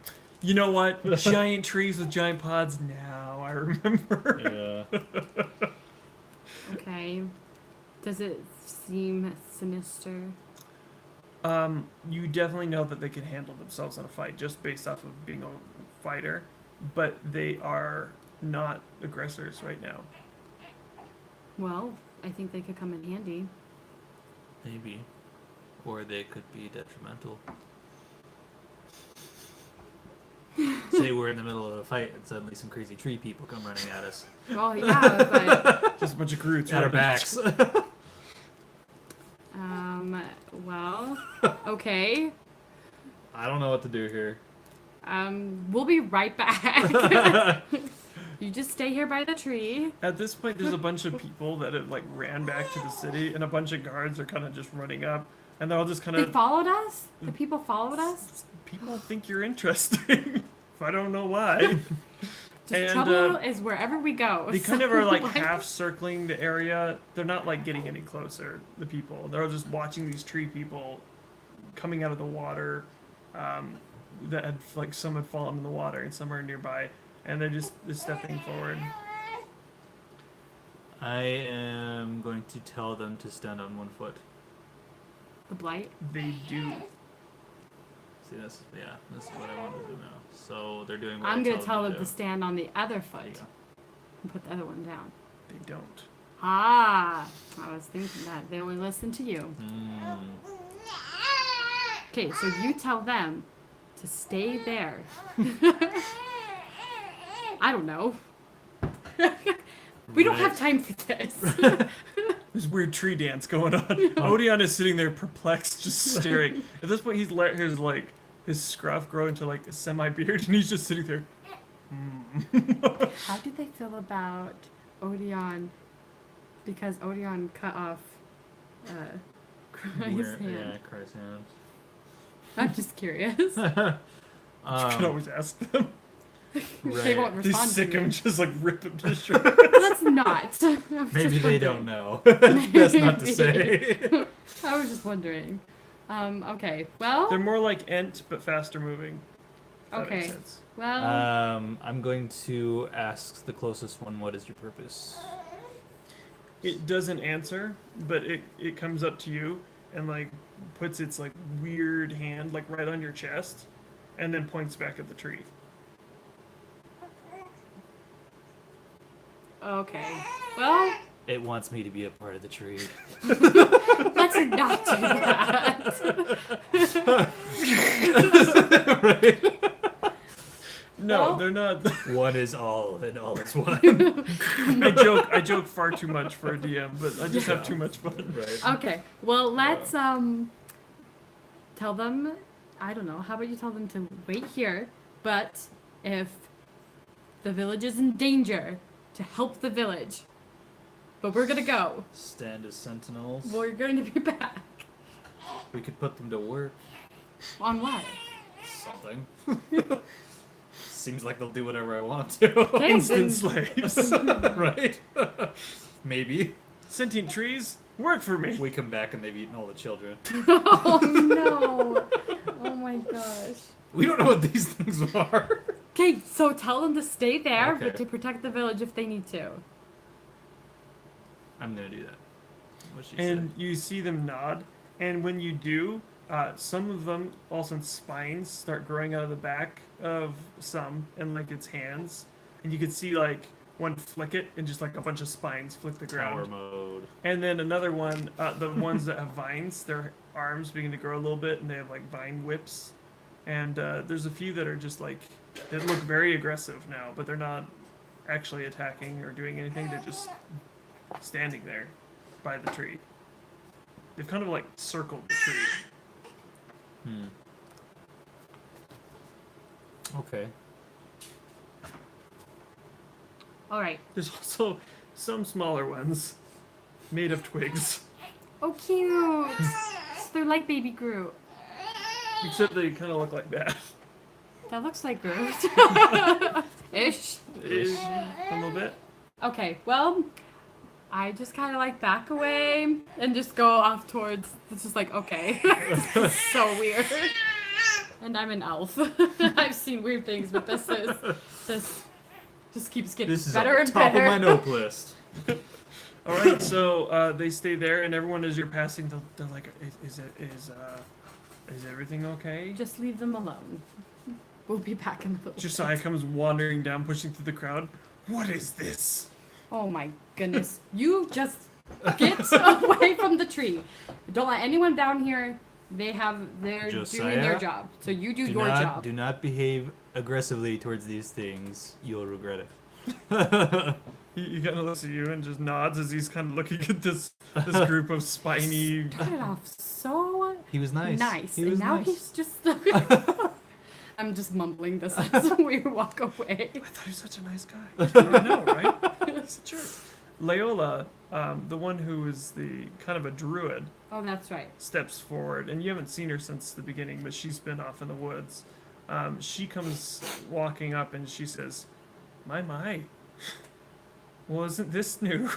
you know what? Giant trees with giant pods. Now I remember. Yeah. Okay. Does it seem sinister? You definitely know that they can handle themselves in a fight just based off of being a fighter, but they are not aggressors right now. Well, I think they could come in handy. Maybe. Or they could be detrimental. Say we're in the middle of a fight and suddenly some crazy tree people come running at us. Well, yeah, but Just a bunch of Groots. At our right? backs. well, okay. I don't know what to do here. We'll be right back. You just stay here by the tree. At this point, there's a bunch of people that have like ran back to the city, and a bunch of guards are kind of just running up, and they're all just kind They of. followed us? The people followed us? People think you're interesting. I don't know why. Just And, trouble is wherever we go. They kind so, of are like half circling the area. They're not like getting any closer. The people. They're just watching these tree people coming out of the water. That had like some had fallen in the water, and some are nearby. and they're just stepping forward. I am going to tell them to stand on one foot. The blight. They do. See, this is what I wanted to do now. So they're doing what I'm I gonna tell them to to do. stand on the other There foot you go. and put the other one down. They don't. Ah, I was thinking that. They only listen to you. Mm. Okay, so you tell them to stay there. I don't know. We don't have time for this. There's weird tree dance going on. Odion is sitting there perplexed, just staring. At this point, he's let his scruff grow into like a semi-beard, and he's just sitting there. How do they feel about Odeon? Because Odeon cut off Cry's Yeah, hand. Cry's hand. I'm just curious. You can always ask them. They won't They respond sick to him, me. just like rip him to shreds. Let's not. I'm Maybe just they wondering. don't know. Best not to say. I was just wondering. Okay. Well. They're more like Ent, but faster moving. If that makes Okay. sense. Well. I'm going to ask the closest one, what is your purpose? It doesn't answer, but it comes up to you and like puts its like weird hand like right on your chest, and then points back at the tree. Okay. Well. It wants me to be a part of the tree. Let's not do that. Right? No, Well- they're not. One is all, and all is one. I joke far too much for a DM, but I just have too much fun. Right. Okay. Well, let's tell them. I don't know. How about you tell them to wait here, but if the village is in danger, to help the village. But we're gonna go. Stand as sentinels. We're going to be back. We could put them to work. On what? Something. Seems like they'll do whatever I want to. Okay, Instant then- slaves. Right? Maybe. Sentient trees work for me. We come back and they've eaten all the children. Oh no! Oh my gosh. We don't know what these things are. Okay, so tell them to stay there, but Okay. to protect the village if they need to. I'm gonna do that. What she And you see them nod, and when you do, some of them, all of a sudden, spines start growing out of the back of some, and like its hands, and you can see like one flick it, and just like a bunch of spines flick the said. Tower ground. mode. And then another one, the ones that have vines, their arms begin to grow a little bit, and they have like vine whips. And there's a few that are just like, they look very aggressive now, but they're not actually attacking or doing anything. They're just standing there by the tree. They've kind of like circled the tree. Okay. All right. There's also some smaller ones made of twigs, Oh, cute. They're like baby Groot. except they kind of look like that. That looks like Groot. Ish. Ish, a little bit. Okay, well, I just kind of like back away and just go off towards. It's just like, okay. This is so weird. And I'm an elf. I've seen weird things, but this just keeps getting This is better on and top better. of my nope list. All right, so they stay there, and everyone, as you're passing, they're like, "Is everything okay?" Just leave them alone. We'll be back in a little Josiah bit. comes wandering down, pushing through the crowd. What is this? Oh my goodness. You just get away from the tree. Don't let anyone down here. They're doing Josiah, their job. So you do your not, job. Do not behave aggressively towards these things. You'll regret it. He kind of looks at you and just nods as he's kind of looking at this group of spiny. Started off so He was nice. nice. He And was now nice. he's just. I'm just mumbling this as we walk away. I thought he was such a nice guy. I know, right? He's a jerk. Leola, the one who is the kind of a druid, Oh, that's right. steps forward, and you haven't seen her since the beginning, but she's been off in the woods. She comes walking up and she says, My. Well, isn't this new?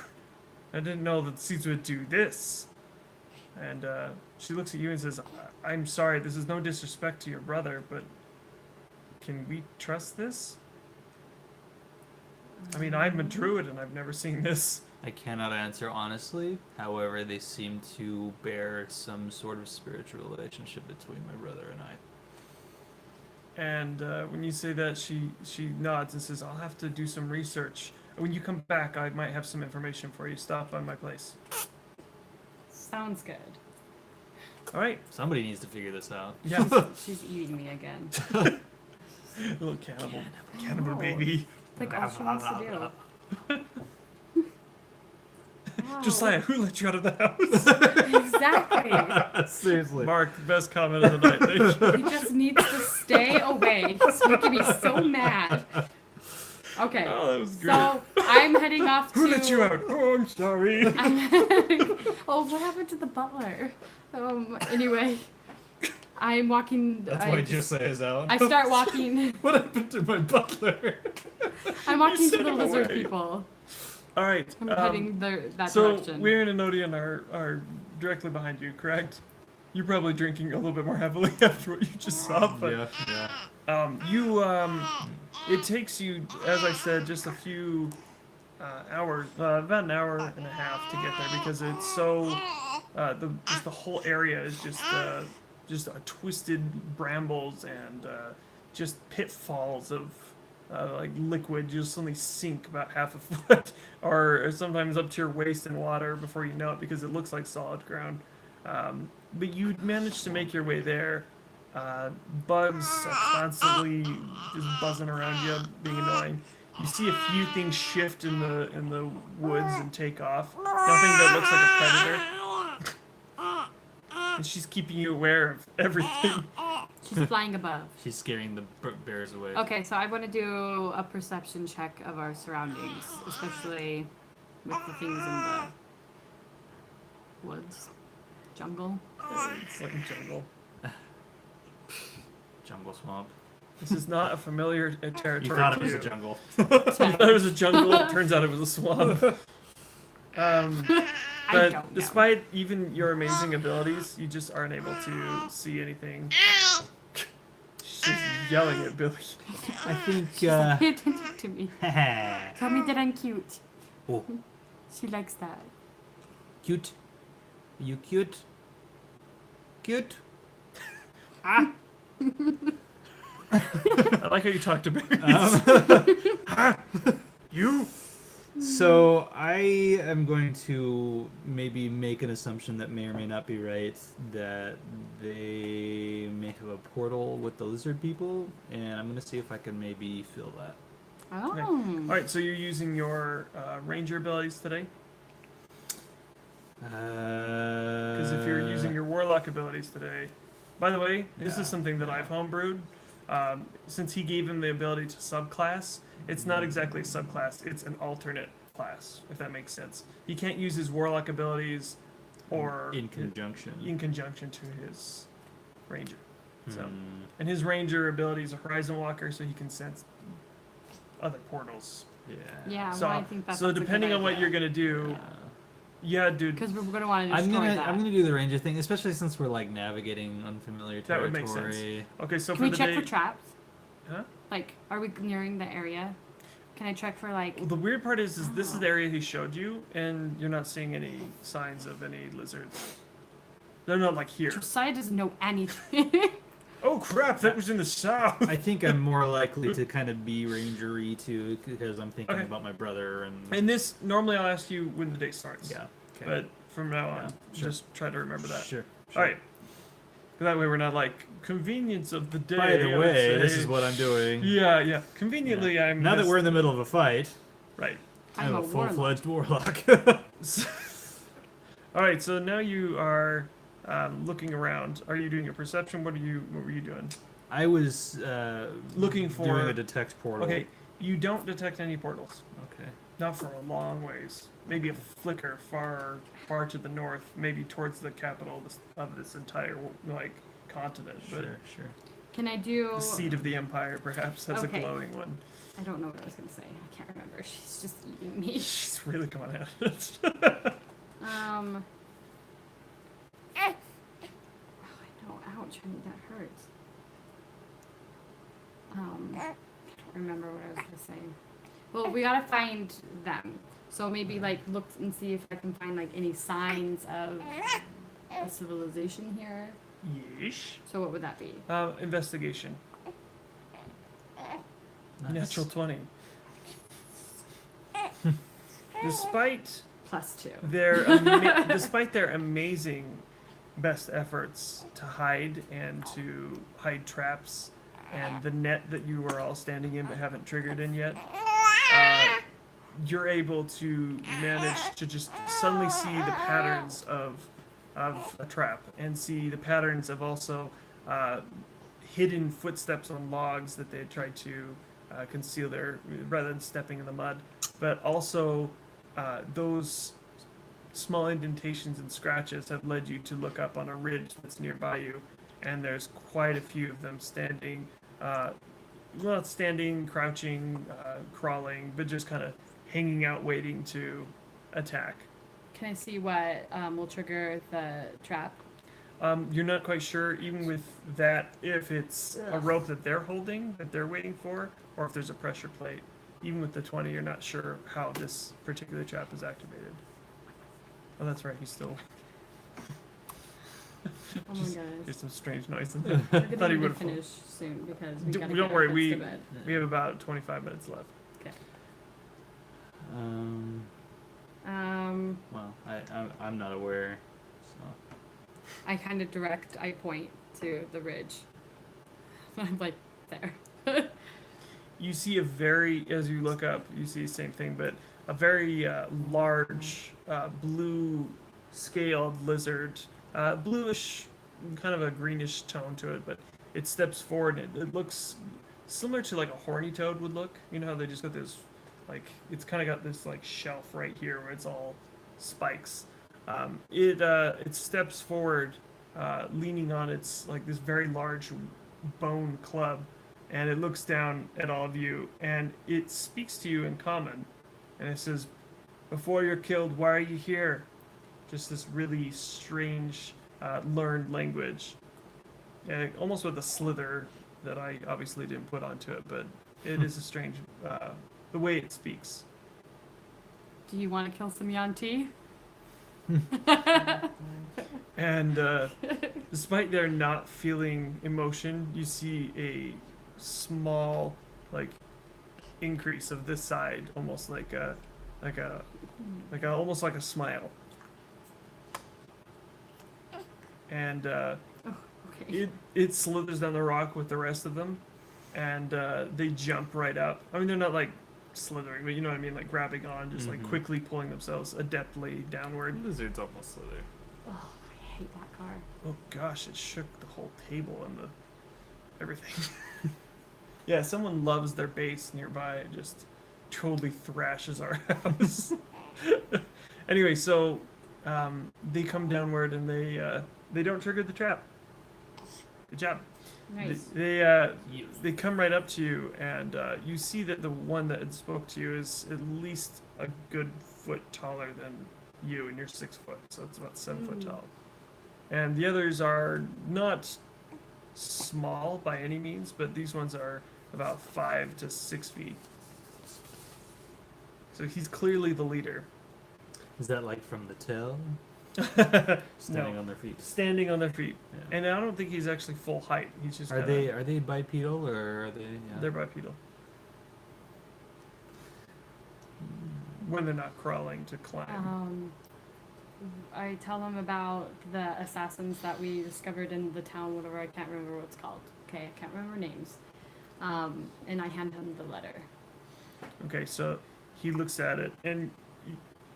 I didn't know that seeds would do this. And she looks at you and says, I'm sorry, this is no disrespect to your brother, but can we trust this? I mean, I'm a druid and I've never seen this. I cannot answer honestly. However, they seem to bear some sort of spiritual relationship between my brother and I. And when you say that, she nods and says, "I'll have to do some research. When you come back, I might have some information for you. Stop by my place." Sounds good. All right. Somebody needs to figure this out. Yeah. She's eating me again. Little cannibal Oh. baby. Like all she wants to do. Wow. Josiah, who let you out of the house? Exactly. Seriously. Mark, best comment of the night. Thank you. He just needs to stay away. He's making me so mad. Okay. Oh, that was great. So I'm heading off to. Who let you out? Oh, I'm sorry. Oh, what happened to the butler? Anyway, I'm walking. That's why Josiah's out. I start walking. What happened to my butler? I'm walking to sent the him lizard away. people. All right. I'm heading that So direction. Weir and Anodian are directly behind you, correct? You're probably drinking a little bit more heavily after what you just saw, but Yeah. it takes you, as I said, just a few hours, about an hour and a half to get there because it's so just the whole area is just twisted brambles and just pitfalls of like liquid. You'll suddenly sink about half a foot, or sometimes up to your waist in water before you know it because it looks like solid ground. But you managed to make your way there. Bugs are constantly just buzzing around you, being annoying. You see a few things shift in the woods and take off. Nothing that looks like a predator. And she's keeping you aware of everything. She's flying above. She's scaring the bears away. Okay, so I want to do a perception check of our surroundings, especially with the things in the woods, jungle. It's like a jungle. Jungle swamp. This is not a familiar territory. You thought it to was you. a jungle. You thought it was a jungle. It turns out it was a swamp. I But don't know. despite even your amazing abilities, you just aren't able to see anything. She's just yelling at Billy. I think. Pay attention to me. Tell me that I'm cute. Oh, She likes that. cute. Are you cute? Cute. I like how you talk to babies. You? So I am going to maybe make an assumption that may or may not be right, that they may have a portal with the lizard people, and I'm going to see if I can maybe fill that. Oh. Okay. All right, so you're using your ranger abilities today? Because if you're using your warlock abilities today, by the way, this is something that I've homebrewed. Since he gave him the ability to subclass, it's not exactly a subclass; it's an alternate class, if that makes sense. He can't use his warlock abilities, or in conjunction. in conjunction to his ranger. So, Hmm. and his ranger ability is a horizon walker, so he can sense other portals. Yeah. Yeah, So, well, I think that's so depending on what you're gonna do, yeah, dude, Because we're going to want to I'm destroy gonna that. I'm gonna do the ranger thing, especially since we're like navigating unfamiliar That would territory. make sense. Okay, so Can for we the check day, for traps? Huh? Like, are we nearing the area? Can I check for like? Well, the weird part is this is the area he showed you, and you're not seeing any signs of any lizards. They're not like here. Josiah doesn't know anything. Oh crap! That was in the south. I think I'm more likely to kind of be rangery too, because I'm thinking Okay. about my brother and. And this normally I'll ask you when the day starts. Yeah. Okay. But from now on, sure. just try to remember that. Sure. All right. That way we're not like convenience of the day. By the I would way, this say. is what I'm doing. Yeah, yeah. Conveniently, Yeah. I'm Now that just- we're in the middle of a fight, right. I'm I'm a a full-fledged warlock. All right. So now you are looking around. Are you doing a perception? What were you doing? I was Looking for- doing a detect portal. Okay. You don't detect any portals. Okay. Not for a long ways. Maybe a flicker far to the north, maybe towards the capital of this entire like continent. But Sure. Can I do? the seat of the empire, perhaps, has Okay. a glowing one. I don't know what I was gonna say. I can't remember. She's just eating me. She's really coming at it. Oh, I know. Ouch! Honey, that hurts. I don't remember what I was gonna say. Well, we gotta find them. So maybe like look and see if I can find like any signs of a civilization here. Yeesh. So what would that be? Investigation. Nice. Natural 20. Despite +2. despite their amazing best efforts to hide and to hide traps and the net that you were all standing in but haven't triggered in yet, you're able to manage to just suddenly see the patterns of a trap and see the patterns of also hidden footsteps on logs that they had tried to conceal there rather than stepping in the mud, but also those small indentations and scratches have led you to look up on a ridge that's nearby you, and there's quite a few of them standing, not standing, crouching, crawling, but just kind of hanging out waiting to attack. Can I see what will trigger the trap? You're not quite sure, even with that, if it's a rope that they're holding, that they're waiting for, or if there's a pressure plate. Even with the 20, you're not sure how this particular trap is activated. Oh, that's right, he's still... Oh my gosh. There's some strange noise in there. We're Thought he gonna need to would've finish soon because we gotta Don't get worry, our we kids to bed. we have about 25 minutes left. Well, I'm not aware. So. I kind of I point to the ridge. I'm like, there. You see as you look up, you see the same thing, but a very large blue scaled lizard, bluish, kind of a greenish tone to it, but it steps forward and it looks similar to like a horny toad would look. You know how they just got this, like, it's kind of got this like shelf right here where it's all spikes. It steps forward, leaning on its like this very large bone club, and it looks down at all of you, and it speaks to you in common, and it says, "Before you're killed, why are you here?" Just this really strange, learned language, and almost with a slither that I obviously didn't put onto it, but it is a strange, the way it speaks. Do you want to kill some Yanti? And despite their not feeling emotion, you see a small, like, increase of this side, almost like almost like a smile. And Okay. it slithers down the rock with the rest of them, and they jump right up. I mean, they're not like slithering, but you know what I mean, like grabbing on, just like quickly pulling themselves adeptly downward. Lizards almost slither. Oh, I hate that car. Oh gosh, it shook the whole table and the everything. Yeah, someone loves their base nearby. It just totally thrashes our house. Anyway, so they come downward and they don't trigger the trap. Good job. Nice. They come right up to you, and you see that the one that had spoke to you is at least a good foot taller than you, and you're 6 foot, so it's about 7 foot tall. And the others are not small by any means, but these ones are about 5 to 6 feet. So he's clearly the leader. Is that like from the tail? Standing on their feet. Standing on their feet, Yeah. and I don't think he's actually full height. He's just Are they bipedal or are they? Yeah. They're bipedal. When they're not crawling to climb. I tell them about the assassins that we discovered in the town, whatever, I can't remember what it's called. Okay, I can't remember names. And I hand him the letter. Okay, so he looks at it, and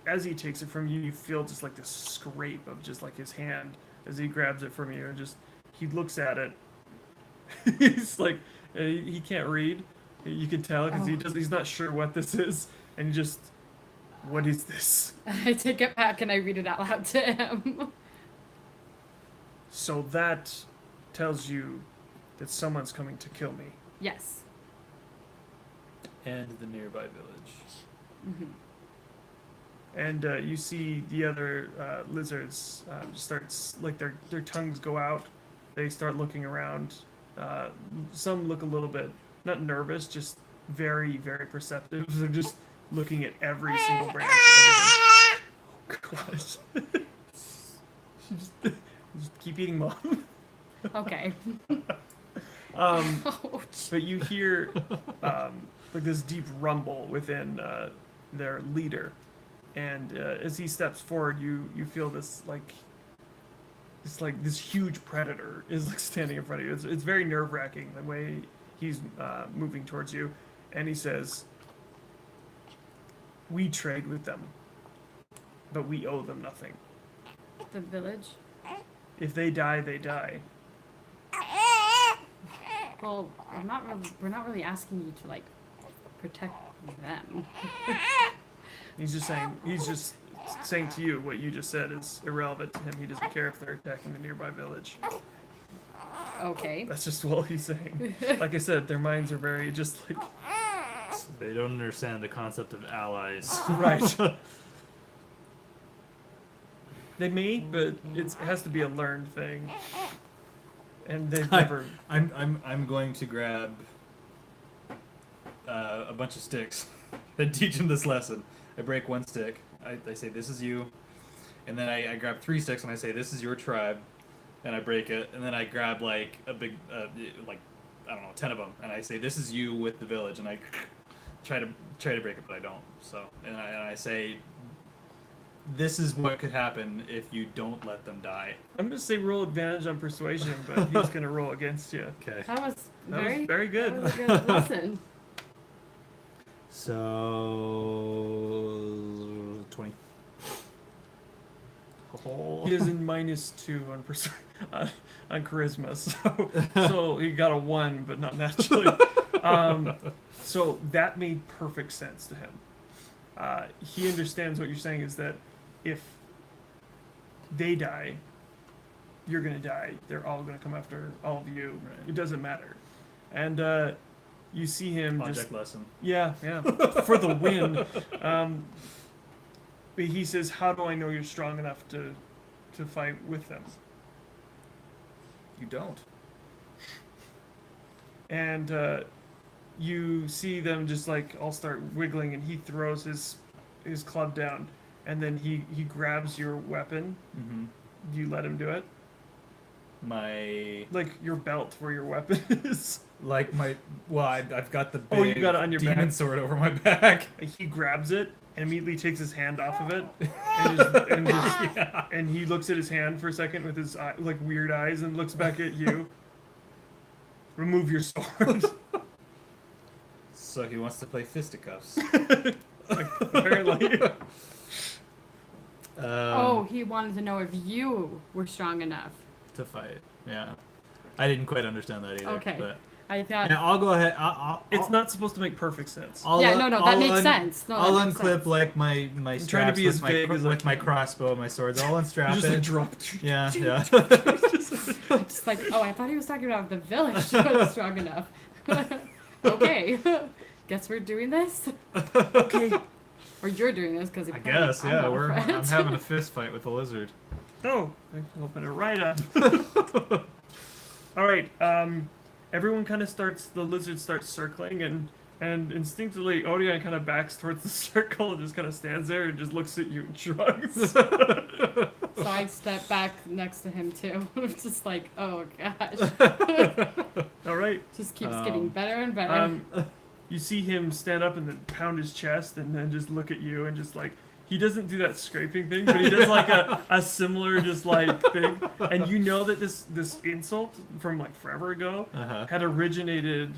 as he takes it from you, you feel just like this scrape of just like his hand as he grabs it from you, and just he looks at it. He's like, he can't read. You can tell because he's not sure what this is, and he just, what is this? I take it back and I read it out loud to him. So that tells you that someone's coming to kill me. Yes. And the nearby village. Mm-hmm. And you see the other lizards starts like their tongues go out. They start looking around. Some look a little bit not nervous, just very, very perceptive. They're just looking at every single branch. Everything. Oh, gosh. just keep eating, Mom. Okay. Ouch. But you hear like this deep rumble within their leader, and as he steps forward, you feel this this huge predator is like standing in front of you. It's very nerve wracking the way he's moving towards you, and he says, "We trade with them, but we owe them nothing. The village? If they die, they die." Well, we're not really asking you to, like, protect them. He's just saying to you what you just said is irrelevant to him. He doesn't care if they're attacking the nearby village. Okay. That's just all he's saying. Like I said, their minds are very just like They don't understand the concept of allies. right. They may, but it has to be a learned thing, and they've never. I'm going to grab a bunch of sticks and teach him this lesson. I break one stick. I say, "This is you," and then I grab 3 sticks and I say, "This is your tribe," and I break it. And then I grab like a big, like I don't know, 10 of them, and I say, "This is you with the village," and I try to break it, but I don't. So and I say, "This is what could happen if you don't let them die." I'm gonna say roll advantage on persuasion, but he's gonna roll against you. Okay. That was Very good. That was a good lesson. So 20. He is in -2 on on charisma, so he got a 1, but not naturally. So that made perfect sense to him. He understands what you're saying is that if they die, you're gonna die. They're all gonna come after all of you. Right. It doesn't matter. And you see him Project lesson. yeah, for the win. But he says, "How do I know you're strong enough to fight with them?" You don't. And you see them just like all start wiggling, and he throws his club down, and then he grabs your weapon. Mm-hmm. You let him do it, My like your belt where your weapon is. I've got the big Oh, you got it on your demon back. sword over my back. And he grabs it and immediately takes his hand off of it, and he looks at his hand for a second with his like weird eyes, and looks back at you. Remove your sword. So he wants to play fisticuffs. Apparently. Oh, he wanted to know if you were strong enough. To fight. Yeah. I didn't quite understand that either. Okay. But I thought. yeah, I'll go ahead. It's not supposed to make perfect sense. That makes sense. No, I'll that makes unclip sense. like my trying to straps be with as my vague as I with my can. crossbow and my swords. I'll unstrap Just it. like drop. Yeah, yeah. Just like, oh, I thought he was talking about the village was strong enough. Okay. Guess we're doing this? Okay. Or you're doing this because I guess, yeah. I'm having a fist fight with a lizard. Oh, I can open it right up. All right. Everyone kind of starts. The lizard starts circling, and instinctively, Odion kind of backs towards the circle and just kind of stands there and just looks at you and shrugs. So I step back next to him too. I'm just like, oh gosh. All right. Just keeps getting better and better. You see him stand up and then pound his chest and then just look at you and just like, he doesn't do that scraping thing, but he does like a similar just like thing. And you know that this insult from like forever ago had originated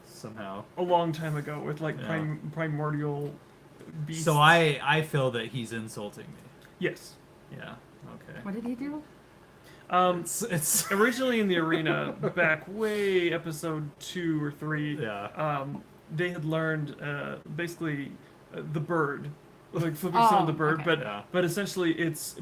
Somehow. a long time ago with like Yeah. primordial beasts. So I feel that he's insulting me. Yes. Yeah. Okay. What did he do? It's Originally in the arena, back way episode 2 or 3, yeah. they had learned basically the bird, like flipping some of the bird, okay. but essentially it's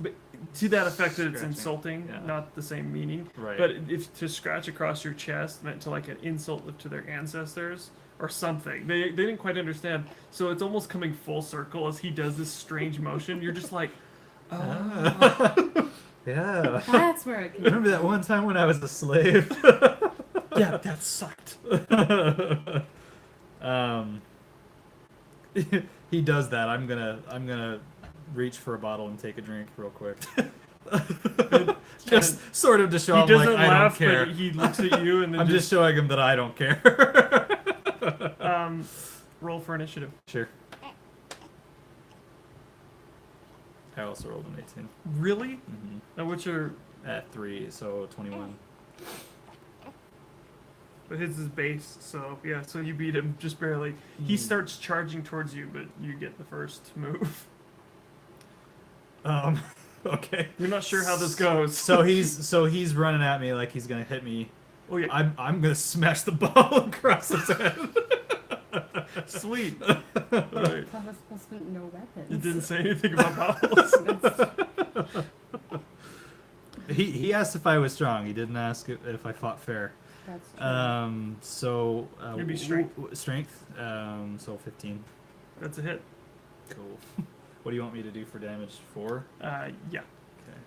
to that effect that it's Scratching. insulting, Yeah. not the same meaning. Right. But if to scratch across your chest meant to like an insult to their ancestors or something, they didn't quite understand. So it's almost coming full circle as he does this strange motion. You're just like, oh. Yeah. That's where it came Remember that one time when I was a slave? Yeah, that sucked. He does that. I'm gonna reach for a bottle and take a drink real quick. Just sort of to show He him doesn't like I don't laugh, care. but he looks at you and then I'm just showing him that I don't care. roll for initiative. Sure. I also rolled an 18. Really? Mm-hmm. Now what's your? At 3, so 21. But his is base, so yeah. So you beat him just barely. He starts charging towards you, but you get the first move. Okay. You're not sure how this goes. So he's running at me like he's gonna hit me. Oh yeah. I'm gonna smash the ball across his head. Sweet. All right. That was supposed to be no weapons. It didn't say anything about battles. He asked if I was strong. He didn't ask if I fought fair. That's true. So It'd be strength. Strength. So 15. That's a hit. Cool. What do you want me to do for damage? 4. Yeah. Okay.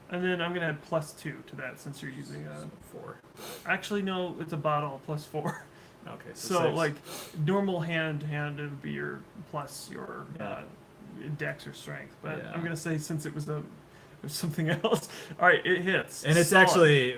And then I'm gonna add +2 to that since you're using a. So 4. Actually, no, it's a bottle +4. Okay. So 6. like normal hand would be your plus your Yeah. dex or strength. But Yeah. I'm gonna say since it was something else. All right, it hits. And it's Solid. actually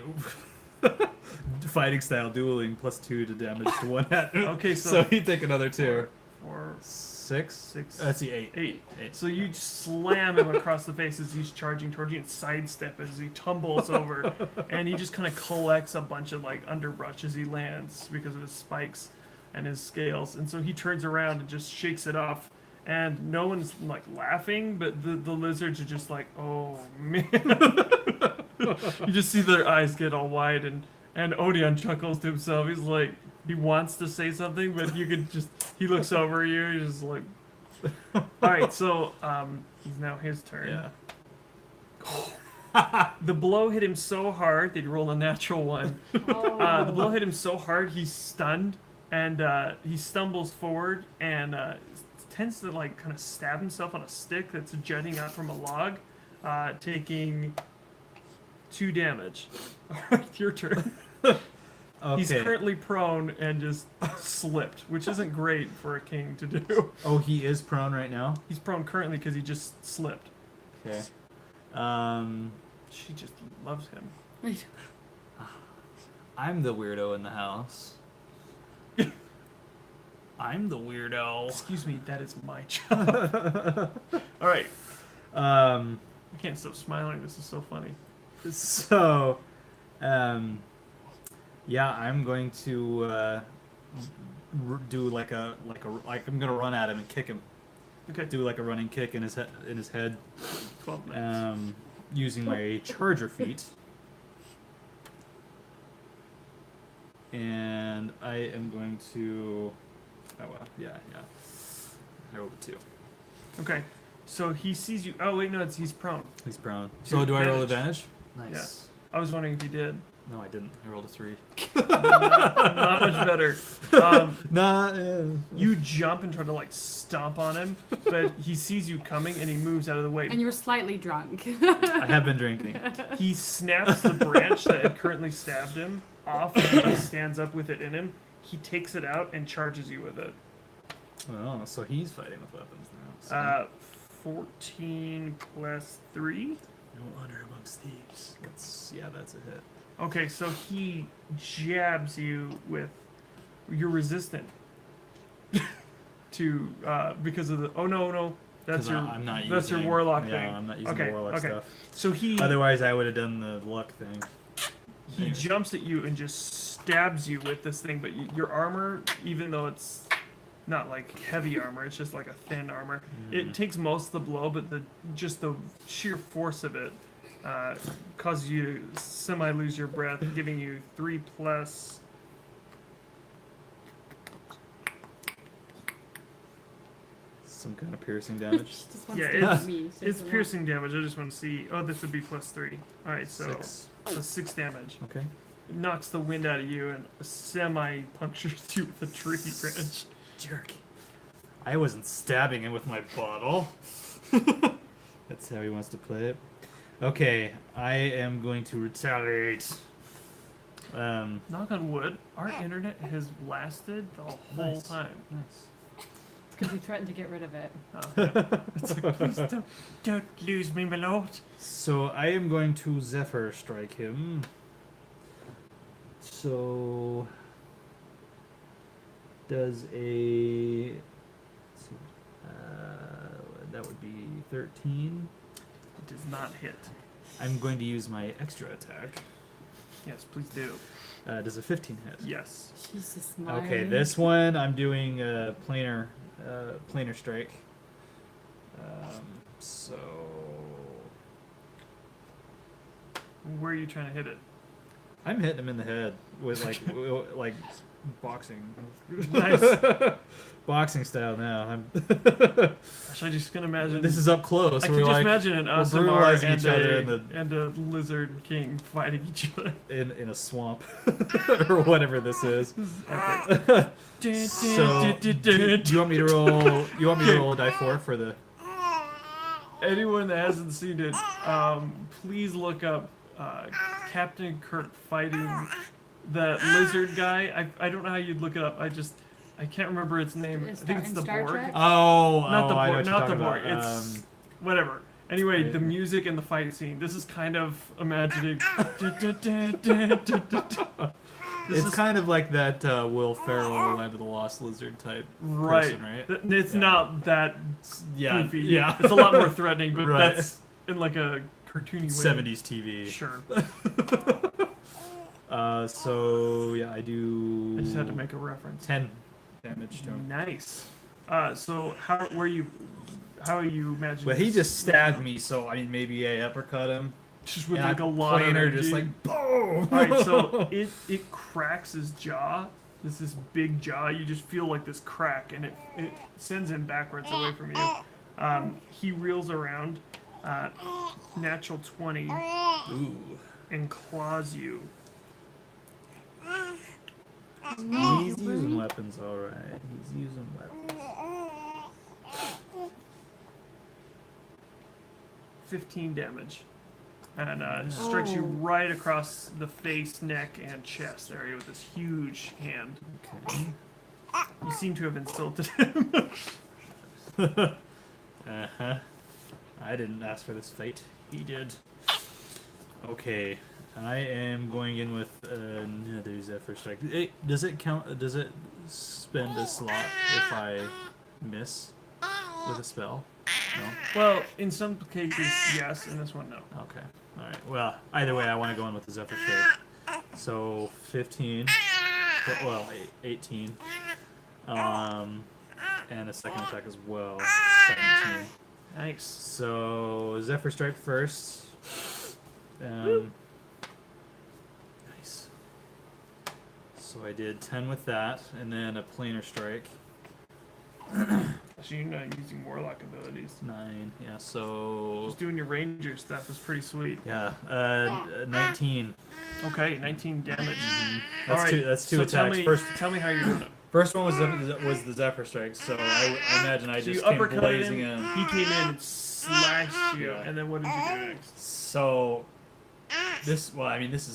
fighting style dueling +2 to damage to one hit. Okay, so so he'd take another 2. 4, 6. 6, Let's see, 8. 8. 8. So you slam him across the face as he's charging towards you and sidestep as he tumbles over, and he just kind of collects a bunch of like underbrush as he lands because of his spikes and his scales. And so he turns around and just shakes it off, and no one's like laughing, but the lizards are just like, oh man. You just see their eyes get all wide, and Odeon chuckles to himself. He's like, he wants to say something, but you could just, he looks over you, he's just like, all right, so it's now his turn. Yeah. The blow hit him so hard, they'd roll a natural one. Oh. The blow hit him so hard, he's stunned, and he stumbles forward and tends to like kind of stab himself on a stick that's jutting out from a log, taking 2 damage. All right, your turn. Okay. He's currently prone and just slipped, which isn't great for a king to do. Oh, he is prone right now? He's prone currently because he just slipped. Okay. She just loves him. I'm the weirdo in the house. I'm the weirdo. Excuse me, that is my job. All right. I can't stop smiling. This is so funny. So, yeah, I'm going to do like I'm gonna run at him and kick him. Okay. Do like a running kick in his head. 12 minutes. Using my charger feet. And I am going to. Oh well, yeah. I rolled a 2. Okay. So he sees you. Oh wait, no, he's prone. He's prone. So do I roll advantage? Yeah. Nice. I was wondering if he did. No, I didn't. I rolled a 3. Not much better. You jump and try to like stomp on him, but he sees you coming and he moves out of the way. And you're slightly drunk. I have been drinking. He snaps the branch that had currently stabbed him off and he stands up with it in him. He takes it out and charges you with it. Oh, so he's fighting with weapons now. 14 plus 3. No honor amongst thieves. That's a hit. Okay, so he jabs you with. You're resistant to because of the. Oh no, that's 'Cause your. I'm not that's using, your warlock yeah, thing. I'm not using Okay, the warlock okay. stuff. So he Otherwise, I would have done the luck thing. he jumps at you and just stabs you with this thing, but your armor, even though it's not like heavy armor, it's just like a thin armor. It takes most of the blow, but the sheer force of it causes you to semi lose your breath, giving you 3 plus. Some kind of piercing damage. Just wants Yeah, to it's- hit me. so It's a lot. piercing damage. I just want to see. Oh, this would be plus 3. All right, so 6. 6 damage. Okay. It knocks the wind out of you and semi punctures you with a tree branch. Jerk. I wasn't stabbing him with my bottle. That's how he wants to play it. Okay, I am going to retaliate. Knock on wood, our internet has lasted the whole Nice. time. Nice. Because you threatened to get rid of it. Oh, yeah. It's like, please don't lose me, my lord. So I am going to Zephyr strike him. So does a let's see, that would be 13. It does not hit. I'm going to use my extra attack. Yes, please do. Does a 15 hit? Yes. Jesus, Okay, Mike. this one I'm doing a planar strike. So Where are you trying to hit it? I'm hitting him in the head with like boxing. Nice. Boxing style now. I'm Actually, I just can imagine. this is up close. I We're can just like imagine an we're Asimar brutalizing and each other and a lizard king fighting each other. in a swamp or whatever this is. Epic. So do you want me to roll? You want me to roll a die 4 for the? Anyone that hasn't seen it, please look up Captain Kirk fighting that lizard guy. I don't know how you'd look it up. I can't remember its name. Is I think that it's in the Star Borg. Trek? Oh, Not the I know Borg. what you're Not the talking Borg. about. It's whatever. Anyway, the yeah. music and the fight scene. This is kind of imagining. It's kind of like that Will Ferrell Land of the Lost Lizard type right. person, right? It's Yeah. not that Yeah, goofy. yeah. It's a lot more threatening, but Right. that's in like a cartoony way. 70s TV. Sure. So yeah, I do. I just had to make a reference. 10 damage to him. Nice. So how are you imagining? But he this? just stabbed me, so I mean maybe I uppercut him. just with And like I a lot of planer, energy. just like boom. Alright, so it cracks his jaw. This big jaw. You just feel like this crack, and it sends him backwards away from you. He reels around, natural 20, Ooh. and claws you. He's using weapons, all right. He's using weapons. 15 damage. And strikes you right across the face, neck, and chest area with this huge hand. Okay. You seem to have insulted him. Uh-huh. I didn't ask for this fate. He did. Okay. I am going in with another Zephyr Strike. Does it count? Does it spend a slot if I miss with a spell? No? Well, in some cases, yes. In this one, no. Okay. Alright. Well, either way, I want to go in with the Zephyr Strike. So, 15. Well, 18. And a second attack as well. 17. Nice. So, Zephyr Strike first. Nice. So I did 10 with that, and then a planar strike. So you're not using warlock abilities. 9, yeah, so... Just doing your ranger stuff is pretty sweet. Yeah, 19. Okay, 19 damage. That's Alright, two, so attacks. Tell me how you're doing it. First one was the Zephyr Strike, so I imagine I So just you came uppercutted blazing him, in. he came in and slashed you, Yeah. and then what did you do next? So, this is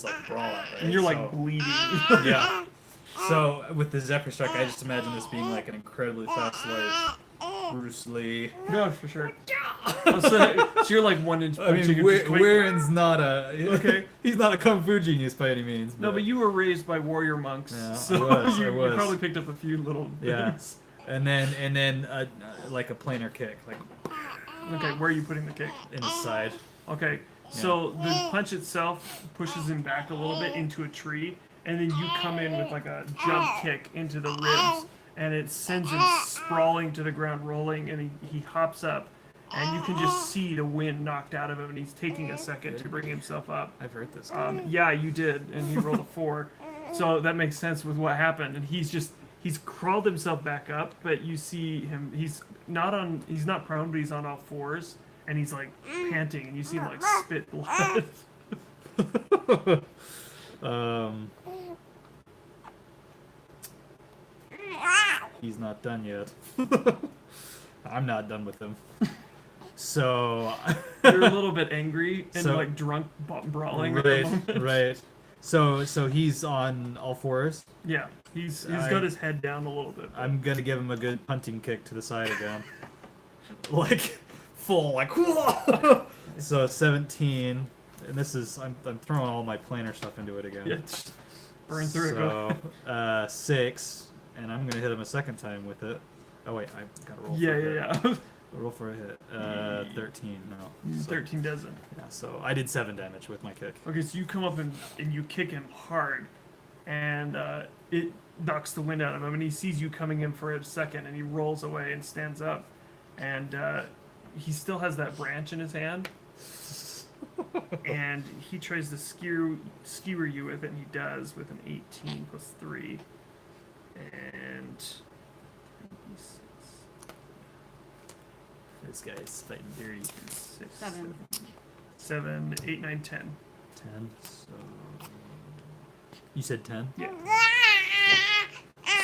like brawling, right? And you're like So- bleeding. yeah. So, with the Zephyr Strike, I just imagine this being like an incredibly fast, like, Bruce Lee. No, for sure. Oh, so you're like 1 inch I punching mean, and just quick- Waren's not a Okay. He's not a kung fu genius by any means. No, but you were raised by warrior monks, Yeah, so I was. you probably picked up a few little Yeah. things. and then like a planar kick, like Okay, where are you putting the kick? in his side. Okay, so the punch itself pushes him back a little bit into a tree, and then you come in with like a jump kick into the ribs, and it sends him sprawling to the ground, rolling, and he hops up, and you can just see the wind knocked out of him, and he's taking a second to bring himself up. I've heard this. Yeah, you did, and he rolled a 4, so that makes sense with what happened, and he's crawled himself back up, but you see him, he's not prone, but he's on all 4s, and he's like panting, and you see him like spit blood. He's not done yet. I'm not done with him. So You're a little bit angry and So- like drunk brawling at the right, moment. right. So he's on all fours. Yeah, he's I- got his head down a little bit. I'm gonna give him a good punting kick to the side again. Like Full, like, so 17, and this is I'm throwing all my planar stuff into it again. Yeah, just burn through it. So 6, and I'm gonna hit him a second time with it. Oh wait, I gotta roll. Yeah, for a hit. yeah. Roll for a hit. 13. No. So, 13 doesn't. Yeah, so I did 7 damage with my kick. Okay, so you come up and you kick him hard, and it knocks the wind out of him, and he sees you coming in for a second, and he rolls away and stands up, and he still has that branch in his hand, and he tries to skewer you with it, and he does with an 18 plus 3, and This guy's fighting dirty. 7, 8, 9, 10. 10. So you said 10. Yeah.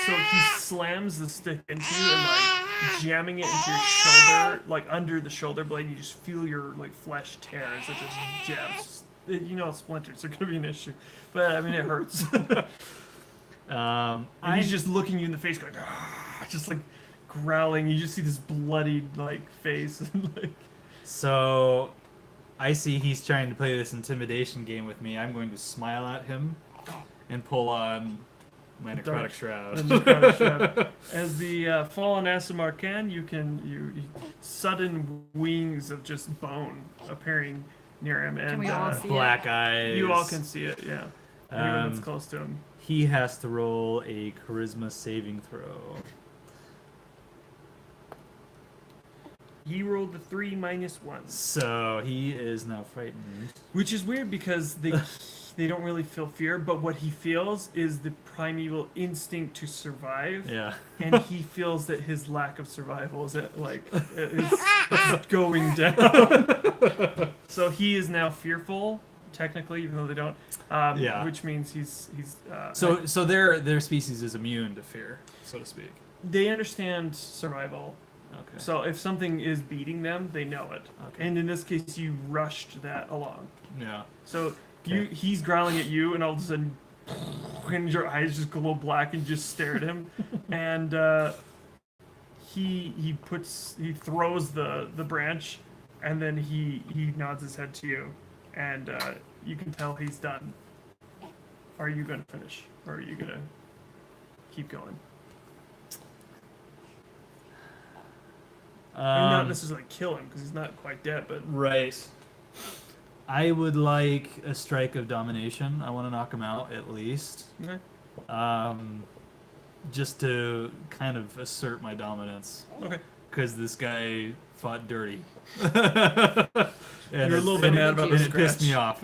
So he slams the stick into you and like jamming it into your shoulder, like under the shoulder blade. You just feel your like flesh tear as it just jabs. You know, splinters are gonna be an issue, but I mean it hurts. And he's just looking you in the face, going, "Ah," just like growling. You just see this bloodied like face and like. So I see he's trying to play this intimidation game with me. I'm going to smile at him and pull on my necrotic shroud. The necrotic shroud. As the fallen Asimar can, you sudden wings of just bone appearing near him, and Can we all see black eyes. you all can see it. Yeah, anyone that's close to him. He has to roll a charisma saving throw. He rolled the 3 minus 1, So he is now frightened. which is weird because they don't really feel fear, but what he feels is the primeval instinct to survive. Yeah. And he feels that his lack of survival is is going down. So he is now fearful, technically, even though they don't. Yeah. Which means he's. So their species is immune to fear, so to speak. They understand survival. Okay. So if something is beating them, they know it. Okay. And in this case, you rushed that along. Yeah. So Okay. he's growling at you, and all of a sudden, and your eyes just glow black and just stare at him, and he throws the branch, and then he nods his head to you, and you can tell he's done. Are you going to finish, or are you going to keep going? And not necessarily kill him because he's not quite dead, but Right. I would like a strike of domination. I want to knock him out at least. okay. Just to kind of assert my dominance. Okay. Because this guy fought dirty. You're a little bit mad about and the it pissed me scratch. off.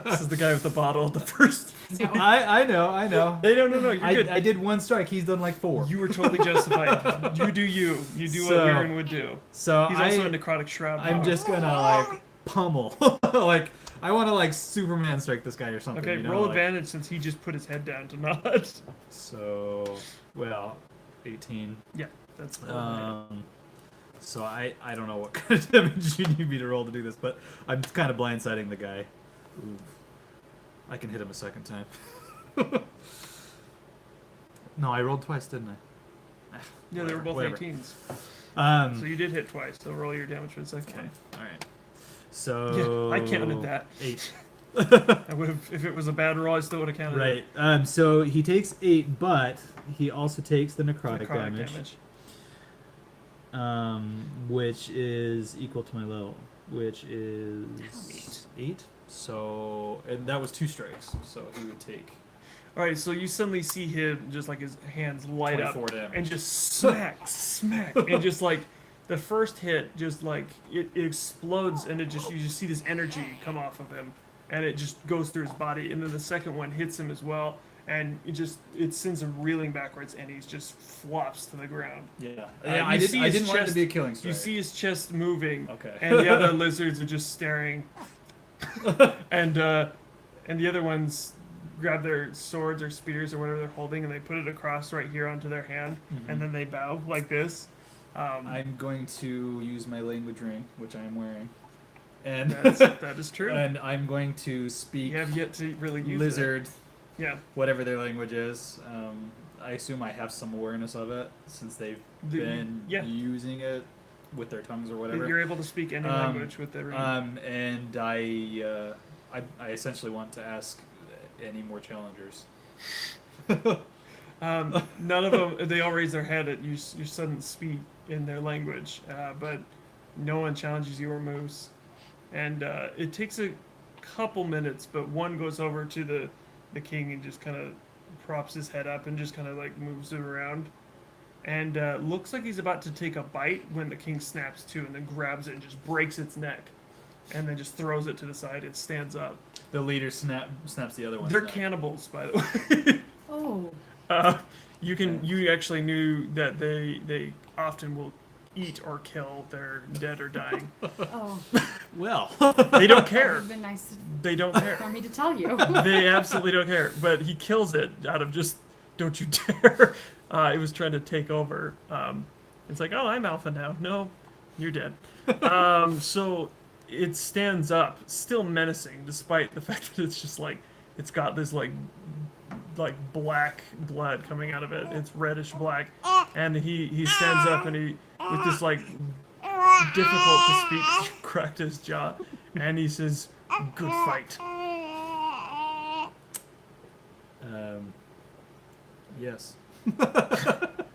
This is the guy with the bottle at the first. No. I know. Hey, no, you're good. I did 1 strike. He's done like 4. You were totally justified. You do you. You do So- what Aaron would do. So He's also a necrotic shroud. I'm power. just gonna like pummel. Like I want to like Superman strike this guy or something. Okay, you know, roll like- advantage since he just put his head down to nod. So, well, 18. Yeah, that's the roll. So I don't know what kind of damage you need me to roll to do this, but I'm kind of blindsiding the guy. Ooh. I can hit him a second time. No, I rolled twice, didn't I? Yeah, they were both whatever. 18s. So you did hit twice, so roll your damage for the second Okay, time. alright. So... Yeah, I counted that. 8. I would have, if it was a bad roll, I still would have counted Right. it. So he takes 8, but he also takes the necrotic, Necrotic damage. Which is equal to my level, which is 8. So, and that was 2 strikes, so he would take Alright, so you suddenly see him, just like his hands light up, 24 damage. and just smack, and just like, the first hit, just like, it explodes, and you just see this energy come off of him, and it just goes through his body, and then the second one hits him as well, and it sends him reeling backwards, and he just flops to the ground. Yeah. I didn't want it to be a killing strike. You see his chest moving, Okay. and the other lizards are just staring, and the other ones grab their swords or spears or whatever they're holding, and they put it across right here onto their hand, and then they bow like this. I'm going to use my language ring, which I am wearing. and that is true. and I'm going to speak You have yet to really use lizard, it. Yeah. whatever their language is. I assume I have some awareness of it since they've been Yeah. using it with their tongues or whatever. You're able to speak any language with every. And I essentially want to ask any more challengers. None of them. They all raise their head at your sudden speed in their language, but no one challenges your moves. And it takes a couple minutes, but one goes over to the king and just kind of props his head up and just kind of like moves it around, and looks like he's about to take a bite when the king snaps to and then grabs it and just breaks its neck, and then just throws it to the side. It stands up. The leader snaps the other one. They're cannibals, by the way. Oh. You actually knew that they often will eat or kill their dead or dying. Oh. Well, They don't That care. would have been nice They don't care. for me to tell you. They absolutely don't care. But he kills it out of just don't you dare. It was trying to take over. It's like, oh, I'm alpha now. No, you're dead. So it stands up, still menacing, despite the fact that it's just like it's got this like black blood coming out of it. It's reddish black, and he stands up and he with this like difficult to speak cracked his jaw, and he says, "Good fight." Yes.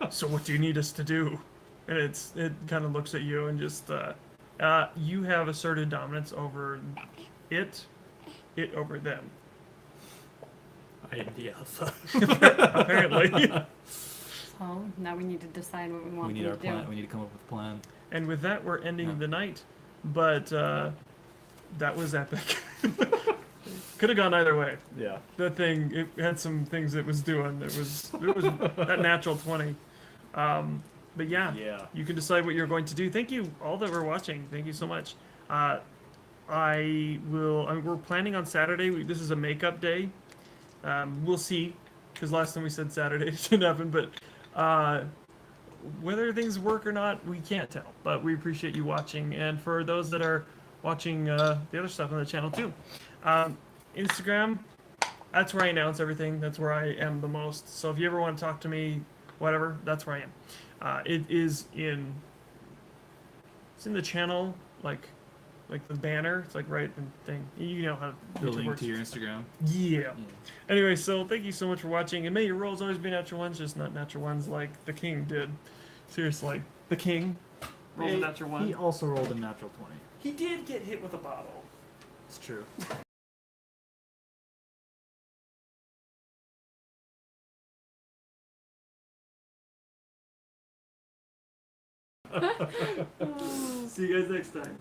So what do you need us to do? And it kind of looks at you and just you have asserted dominance over it over them. I am the alpha. Apparently. So now we need to decide what we want We need them our to do. plan. We need to come up with a plan. And with that, we're ending Yeah. the night. But that was epic. Could have gone either way. Yeah. That thing, it had some things it was doing. It was that natural 20. But yeah, Yeah. you can decide what you're going to do. Thank you all that were watching. Thank you so much. We're planning on Saturday. This is a makeup day. We'll see, because last time we said Saturday it didn't happen. But whether things work or not, we can't tell. But we appreciate you watching. And for those that are watching the other stuff on the channel too, Instagram, that's where I announce everything. That's where I am the most. So if you ever want to talk to me, whatever, that's where I am. It's in the channel, like the banner. It's like right in thing. You know how The YouTube link works. to your Instagram. Yeah. Anyway, so thank you so much for watching, and may your rolls always be natural ones, just not natural ones like the king did. Seriously, the king rolled a natural one. He also rolled a natural 20. He did get hit with a bottle. It's true. See you guys next time.